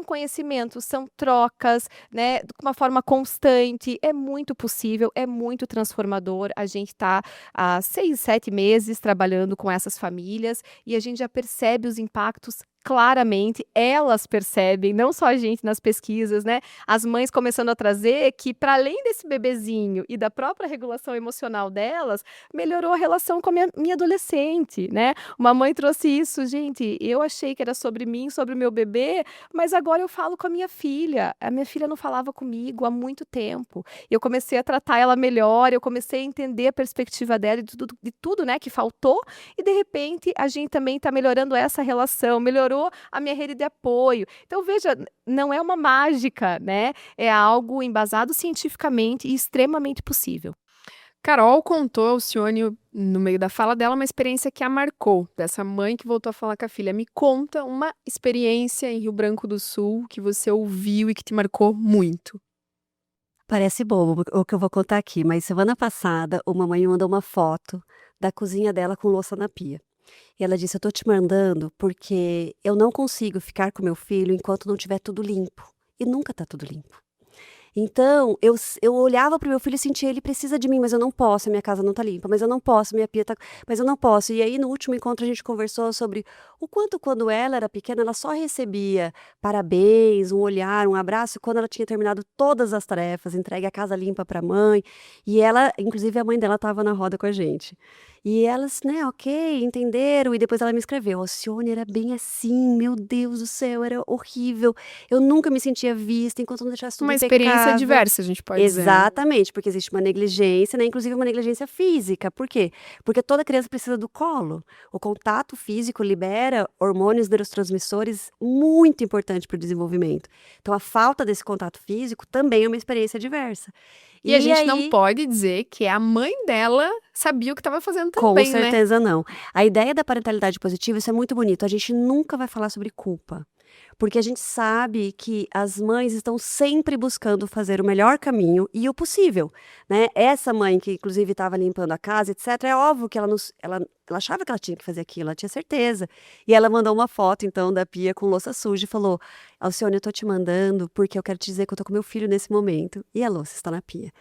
conhecimentos, são trocas, né? De uma forma constante. É muito possível, é muito transformador. A gente está há 6, 7 meses trabalhando com essas famílias e a gente já percebe os impactos claramente, elas percebem, não só a gente nas pesquisas, né? As mães começando a trazer que, para além desse bebezinho e da própria regulação emocional delas, melhorou a relação com a minha adolescente, né? Uma mãe trouxe isso, gente, eu achei que era sobre mim, sobre o meu bebê, mas agora eu falo com a minha filha. A minha filha não falava comigo há muito tempo. Eu comecei a tratar ela melhor, eu comecei a entender a perspectiva dela de tudo, né, que faltou, e de repente a gente também está melhorando essa relação, melhorou a minha rede de apoio. Então, veja, não é uma mágica, né? É algo embasado cientificamente e extremamente possível. Carol contou ao Cione, no meio da fala dela, uma experiência que a marcou, dessa mãe que voltou a falar com a filha. Me conta uma experiência em Rio Branco do Sul que você ouviu e que te marcou muito. Parece bobo o que eu vou contar aqui, mas semana passada uma mãe me mandou uma foto da cozinha dela com louça na pia. E ela disse: "Eu tô te mandando porque eu não consigo ficar com meu filho enquanto não tiver tudo limpo". E nunca tá tudo limpo. Então, eu olhava para o meu filho e sentia: "Ele precisa de mim, mas eu não posso, a minha casa não tá limpa, mas eu não posso, minha pia tá, mas eu não posso". E aí no último encontro a gente conversou sobre o quanto quando ela era pequena, ela só recebia parabéns, um olhar, um abraço, quando ela tinha terminado todas as tarefas, entregue a casa limpa para a mãe, e ela inclusive a mãe dela estava na roda com a gente. E elas, né, ok, entenderam, e depois ela me escreveu: "Alcione, era bem assim, meu Deus do céu, era horrível, eu nunca me sentia vista enquanto não deixasse tudo Uma experiência impecável". diversa, a gente pode dizer. Exatamente, porque existe uma negligência, né, inclusive uma negligência física. Por quê? Porque toda criança precisa do colo. O contato físico libera hormônios neurotransmissores muito importantes para o desenvolvimento. Então a falta desse contato físico também é uma experiência diversa. E a E gente não aí pode dizer que a mãe dela sabia o que estava fazendo com também, né? certeza não. A ideia da parentalidade positiva, isso é muito bonito, a gente nunca vai falar sobre culpa. Porque a gente sabe que as mães estão sempre buscando fazer o melhor caminho e o possível, né. Essa mãe que inclusive estava limpando a casa, etcétera, é óbvio que ela achava que ela tinha que fazer aquilo, ela tinha certeza. E ela mandou uma foto então da pia com louça suja e falou: "Alcione, eu tô te mandando porque eu quero te dizer que eu tô com meu filho nesse momento e a louça está na pia".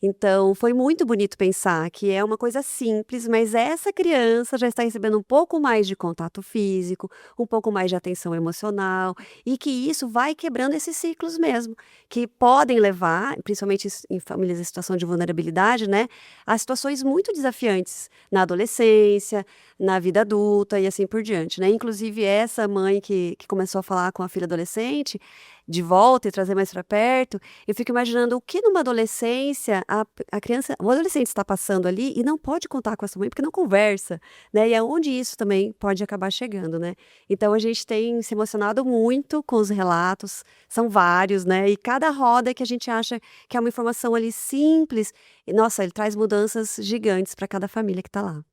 Então foi muito bonito pensar que é uma coisa simples, mas essa criança já está recebendo um pouco mais de contato físico, um pouco mais de atenção emocional, e que isso vai quebrando esses ciclos mesmo, que podem levar, principalmente em famílias em situação de vulnerabilidade, né, a situações muito desafiantes na adolescência, na vida adulta e assim por diante, né. Inclusive essa mãe que começou a falar com a filha adolescente, de volta e trazer mais para perto, eu fico imaginando o que numa adolescência a criança o adolescente está passando ali e não pode contar com essa mãe, porque não conversa, né, e aonde isso também pode acabar chegando, né. Então a gente tem se emocionado muito com os relatos, são vários, né, e cada roda que a gente acha que é uma informação ali simples, e nossa, ele traz mudanças gigantes para cada família que está lá.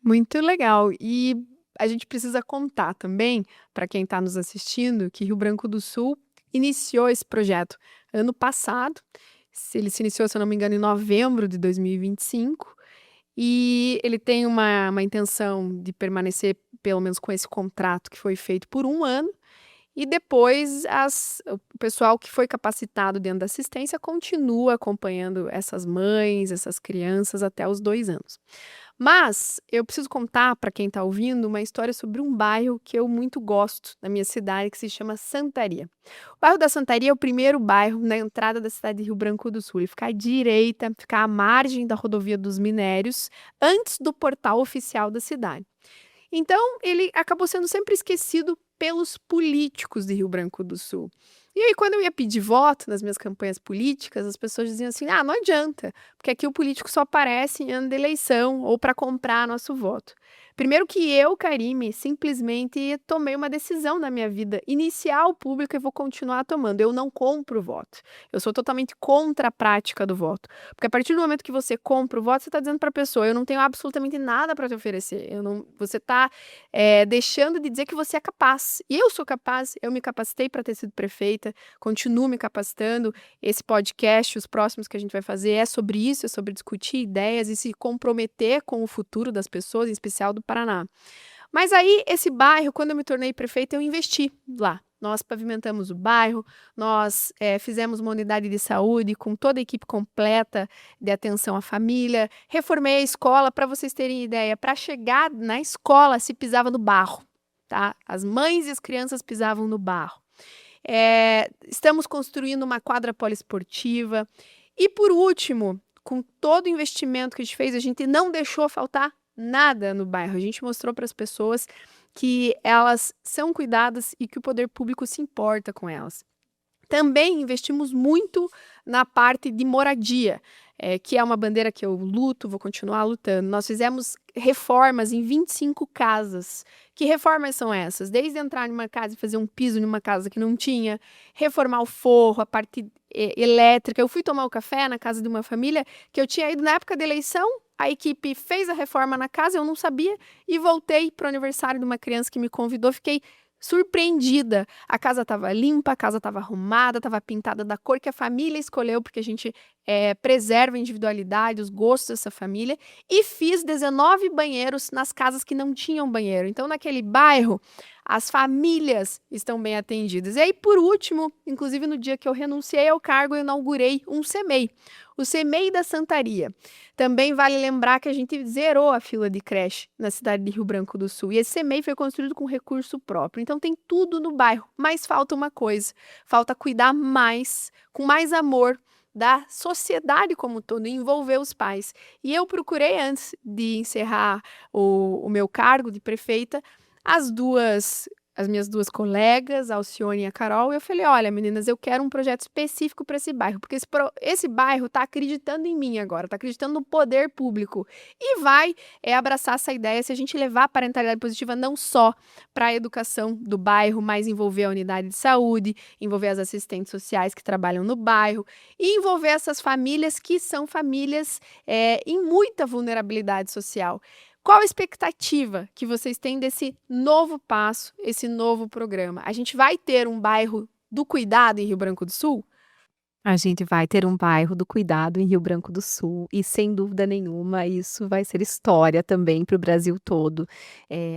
Muito legal. E a gente precisa contar também, para quem está nos assistindo, que Rio Branco do Sul iniciou esse projeto ano passado. Ele se iniciou, se eu não me engano, em novembro de 2025. E ele tem uma intenção de permanecer, pelo menos com esse contrato que foi feito por um ano. E depois o pessoal que foi capacitado dentro da assistência continua acompanhando essas mães, essas crianças até os 2 anos. Mas eu preciso contar para quem está ouvindo uma história sobre um bairro que eu muito gosto na minha cidade, que se chama Santaria. O bairro da Santaria é o primeiro bairro na entrada da cidade de Rio Branco do Sul. Ele fica à direita, fica à margem da rodovia dos Minérios, antes do portal oficial da cidade. Então, ele acabou sendo sempre esquecido pelos políticos de Rio Branco do Sul. E aí, quando eu ia pedir voto nas minhas campanhas políticas, as pessoas diziam assim: ah, não adianta, porque aqui o político só aparece em ano de eleição ou para comprar nosso voto. Primeiro que eu, Karime, simplesmente tomei uma decisão na minha vida, iniciar o público e vou continuar tomando. Eu não compro o voto. Eu sou totalmente contra a prática do voto. Porque a partir do momento que você compra o voto, você está dizendo para a pessoa, eu não tenho absolutamente nada para te oferecer. Você está deixando de dizer que você é capaz. E eu sou capaz, eu me capacitei para ter sido prefeita, continuo me capacitando. Esse podcast, os próximos que a gente vai fazer, é sobre isso, é sobre discutir ideias e se comprometer com o futuro das pessoas, em especial do Paraná. Mas aí, esse bairro, quando eu me tornei prefeita, eu investi lá. Nós pavimentamos o bairro, nós fizemos uma unidade de saúde com toda a equipe completa de atenção à família, reformei a escola, para vocês terem ideia, para chegar na escola se pisava no barro, tá? As mães e as crianças pisavam no barro. Estamos construindo uma quadra poliesportiva e, por último, com todo o investimento que a gente fez, a gente não deixou faltar nada no bairro. A gente mostrou para as pessoas que elas são cuidadas e que o poder público se importa com elas. Também investimos muito na parte de moradia, que é uma bandeira que eu luto, vou continuar lutando. Nós fizemos reformas em 25 casas. Que reformas são essas? Desde entrar numa casa e fazer um piso numa casa que não tinha, reformar o forro, a parte elétrica. Eu fui tomar o café na casa de uma família que eu tinha ido na época da eleição, a equipe fez a reforma na casa, eu não sabia, e voltei para o aniversário de uma criança que me convidou, fiquei surpreendida. A casa estava limpa, a casa estava arrumada, estava pintada da cor que a família escolheu, porque a gente preserva a individualidade, os gostos dessa família, e fiz 19 banheiros nas casas que não tinham banheiro. Então, naquele bairro, as famílias estão bem atendidas. E aí, por último, inclusive no dia que eu renunciei ao cargo, eu inaugurei um CEMEI, o CEMEI da Santaria. Também vale lembrar que a gente zerou a fila de creche na cidade de Rio Branco do Sul. E esse CEMEI foi construído com recurso próprio. Então tem tudo no bairro, mas falta uma coisa. Falta cuidar mais, com mais amor, da sociedade como um todo, envolver os pais. E eu procurei, antes de encerrar o meu cargo de prefeita, as minhas duas colegas, a Alcione e a Carol, eu falei, olha, meninas, eu quero um projeto específico para esse bairro, porque esse bairro está acreditando em mim agora, está acreditando no poder público e vai abraçar essa ideia se a gente levar a parentalidade positiva não só para a educação do bairro, mas envolver a unidade de saúde, envolver as assistentes sociais que trabalham no bairro e envolver essas famílias que são famílias em muita vulnerabilidade social. Qual a expectativa que vocês têm desse novo passo, esse novo programa? A gente vai ter um bairro do cuidado em Rio Branco do Sul? A gente vai ter um bairro do cuidado em Rio Branco do Sul e, sem dúvida nenhuma, isso vai ser história também para o Brasil todo.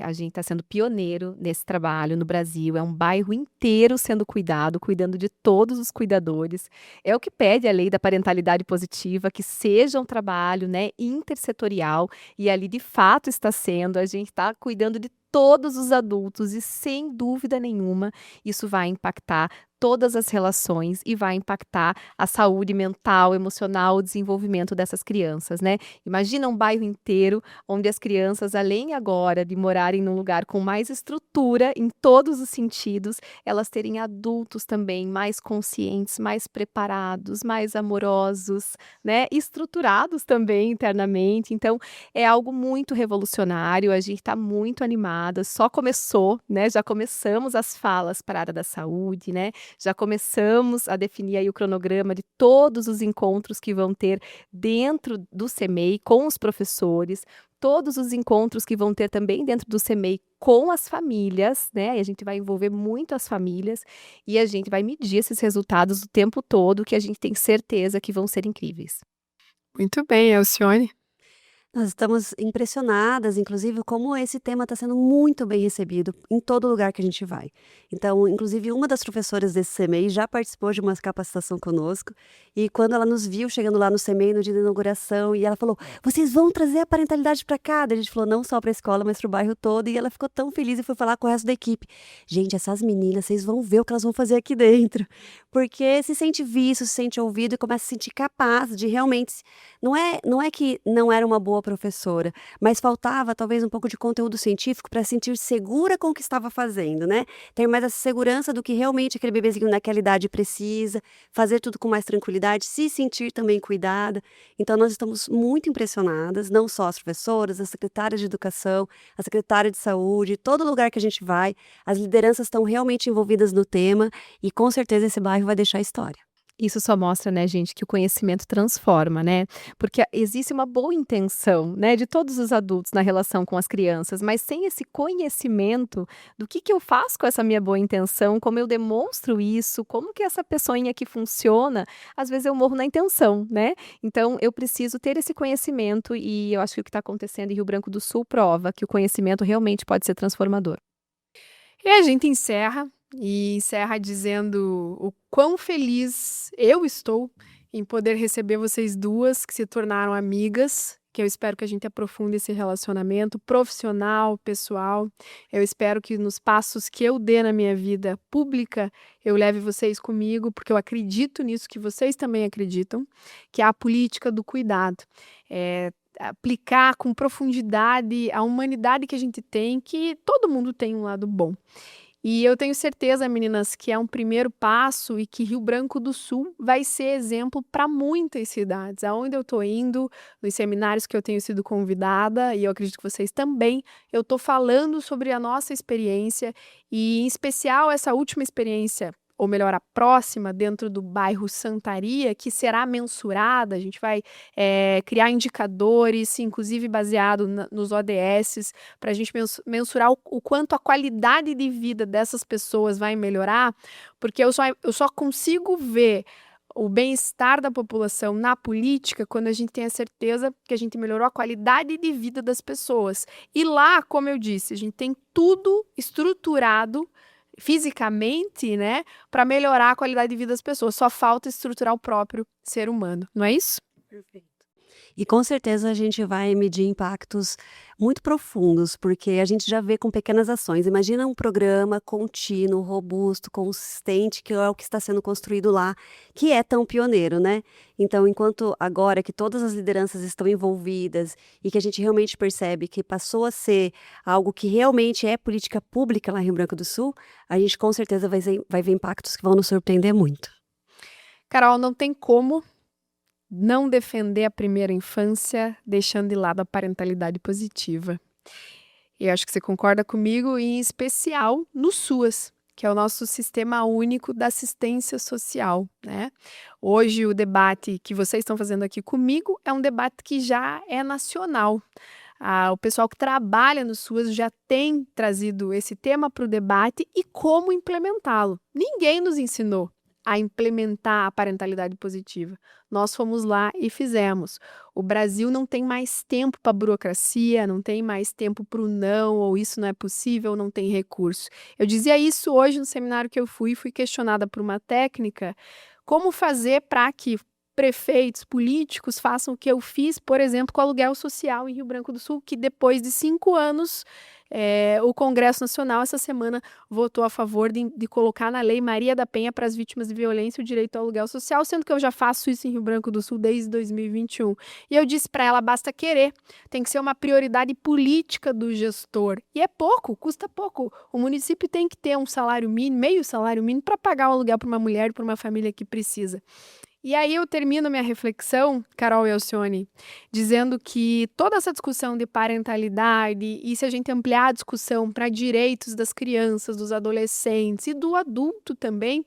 A gente está sendo pioneiro nesse trabalho no Brasil. É um bairro inteiro sendo cuidado, cuidando de todos os cuidadores. É o que pede a lei da parentalidade positiva, que seja um trabalho, né, intersetorial, e ali de fato está sendo. A gente está cuidando de todos os adultos e, sem dúvida nenhuma, isso vai impactar todas as relações e vai impactar a saúde mental, emocional, o desenvolvimento dessas crianças, né? Imagina um bairro inteiro onde as crianças, além agora de morarem num lugar com mais estrutura em todos os sentidos, elas terem adultos também mais conscientes, mais preparados, mais amorosos, né? Estruturados também internamente. Então, é algo muito revolucionário, a gente está muito animada, só começou, né? Já começamos as falas para a área da saúde, né? Já começamos a definir aí o cronograma de todos os encontros que vão ter dentro do CEMEI com os professores, todos os encontros que vão ter também dentro do CEMEI com as famílias, né? E a gente vai envolver muito as famílias e a gente vai medir esses resultados o tempo todo, que a gente tem certeza que vão ser incríveis. Muito bem, Alcione. Nós estamos impressionadas, inclusive, como esse tema está sendo muito bem recebido em todo lugar que a gente vai. Então, inclusive, uma das professoras desse CEMEI já participou de uma capacitação conosco, e quando ela nos viu chegando lá no CEMEI no dia da inauguração, e ela falou, vocês vão trazer a parentalidade para cá? Daí a gente falou, não só para a escola, mas para o bairro todo, e ela ficou tão feliz e foi falar com o resto da equipe. Gente, essas meninas, vocês vão ver o que elas vão fazer aqui dentro, porque se sente visto, se sente ouvido e começa a se sentir capaz de realmente... Não é que não era uma boa boa professora, mas faltava talvez um pouco de conteúdo científico para sentir segura com o que estava fazendo, né? Ter mais essa segurança do que realmente aquele bebezinho naquela idade precisa, fazer tudo com mais tranquilidade, se sentir também cuidada. Então, nós estamos muito impressionadas, não só as professoras, as secretárias de educação, a secretária de saúde, todo lugar que a gente vai, as lideranças estão realmente envolvidas no tema e com certeza esse bairro vai deixar história. Isso só mostra, né, gente, que o conhecimento transforma, né? Porque existe uma boa intenção, né, de todos os adultos na relação com as crianças, mas sem esse conhecimento do que eu faço com essa minha boa intenção, como eu demonstro isso, como que essa pessoinha aqui funciona, às vezes eu morro na intenção, né? Então eu preciso ter esse conhecimento e eu acho que o que está acontecendo em Rio Branco do Sul prova que o conhecimento realmente pode ser transformador. E a gente encerra dizendo o quão feliz eu estou em poder receber vocês duas que se tornaram amigas, que eu espero que a gente aprofunde esse relacionamento profissional, pessoal. Eu espero que nos passos que eu dê na minha vida pública, eu leve vocês comigo, porque eu acredito nisso que vocês também acreditam, que é a política do cuidado. Aplicar com profundidade a humanidade que a gente tem, que todo mundo tem um lado bom. E eu tenho certeza, meninas, que é um primeiro passo e que Rio Branco do Sul vai ser exemplo para muitas cidades. Aonde eu estou indo, nos seminários que eu tenho sido convidada, e eu acredito que vocês também, eu estou falando sobre a nossa experiência e, em especial, essa última experiência, ou melhor, a próxima, dentro do bairro Santaria, que será mensurada. A gente vai criar indicadores, inclusive baseado nos ODS, para a gente mensurar o quanto a qualidade de vida dessas pessoas vai melhorar, porque eu só consigo ver o bem-estar da população na política quando a gente tem a certeza que a gente melhorou a qualidade de vida das pessoas. E lá, como eu disse, a gente tem tudo estruturado fisicamente, né, para melhorar a qualidade de vida das pessoas. Só falta estruturar o próprio ser humano, não é isso? Perfeito. E com certeza a gente vai medir impactos muito profundos, porque a gente já vê com pequenas ações. Imagina um programa contínuo, robusto, consistente, que é o que está sendo construído lá, que é tão pioneiro, né? Então, enquanto agora que todas as lideranças estão envolvidas e que a gente realmente percebe que passou a ser algo que realmente é política pública lá em Rio Branco do Sul, a gente com certeza vai ver impactos que vão nos surpreender muito. Carol, não tem como não defender a primeira infância, deixando de lado a parentalidade positiva. E eu acho que você concorda comigo, em especial no SUAS, que é o nosso sistema único da assistência social, né? Hoje o debate que vocês estão fazendo aqui comigo é um debate que já é nacional. O pessoal que trabalha no SUAS já tem trazido esse tema para o debate e como implementá-lo. Ninguém nos ensinou a implementar a parentalidade positiva. Nós fomos lá e fizemos. O Brasil não tem mais tempo para burocracia, não tem mais tempo para o não, ou isso não é possível, não tem recurso. Eu dizia isso hoje no seminário que eu fui questionada por uma técnica, como fazer para que prefeitos, políticos façam o que eu fiz, por exemplo, com o aluguel social em Rio Branco do Sul, que depois de 5 anos, o Congresso Nacional, essa semana, votou a favor de colocar na Lei Maria da Penha para as vítimas de violência o direito ao aluguel social, sendo que eu já faço isso em Rio Branco do Sul desde 2021. E eu disse para ela, basta querer, tem que ser uma prioridade política do gestor. E é pouco, custa pouco. O município tem que ter um salário mínimo, meio salário mínimo, para pagar o aluguel para uma mulher e para uma família que precisa. E aí eu termino minha reflexão, Carol e Alcione, dizendo que toda essa discussão de parentalidade, e se a gente ampliar a discussão para direitos das crianças, dos adolescentes e do adulto também,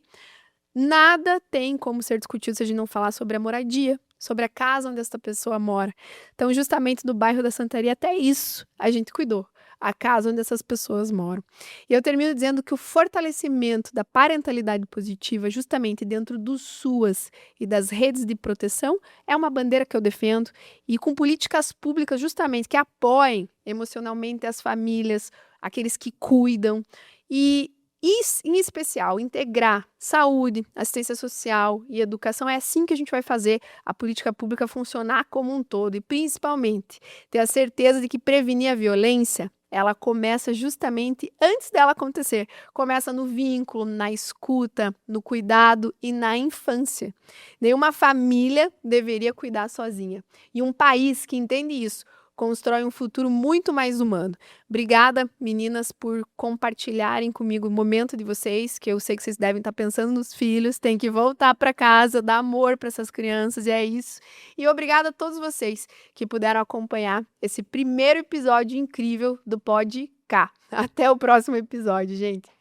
nada tem como ser discutido se a gente não falar sobre a moradia, sobre a casa onde essa pessoa mora. Então, justamente no bairro da Santaria, até isso a gente cuidou. A casa onde essas pessoas moram. E eu termino dizendo que o fortalecimento da parentalidade positiva, justamente dentro dos SUAS e das redes de proteção, é uma bandeira que eu defendo, e com políticas públicas justamente que apoiem emocionalmente as famílias, aqueles que cuidam, e em especial, integrar saúde, assistência social e educação. É assim que a gente vai fazer a política pública funcionar como um todo, e principalmente ter a certeza de que prevenir a violência, ela começa justamente antes dela acontecer. Começa no vínculo, na escuta, no cuidado e na infância. Nenhuma família deveria cuidar sozinha. E um país que entende isso constrói um futuro muito mais humano. Obrigada, meninas, por compartilharem comigo o momento de vocês, que eu sei que vocês devem estar pensando nos filhos, tem que voltar para casa, dar amor para essas crianças, e é isso. E obrigada a todos vocês que puderam acompanhar esse primeiro episódio incrível do Pod K. Até o próximo episódio, gente.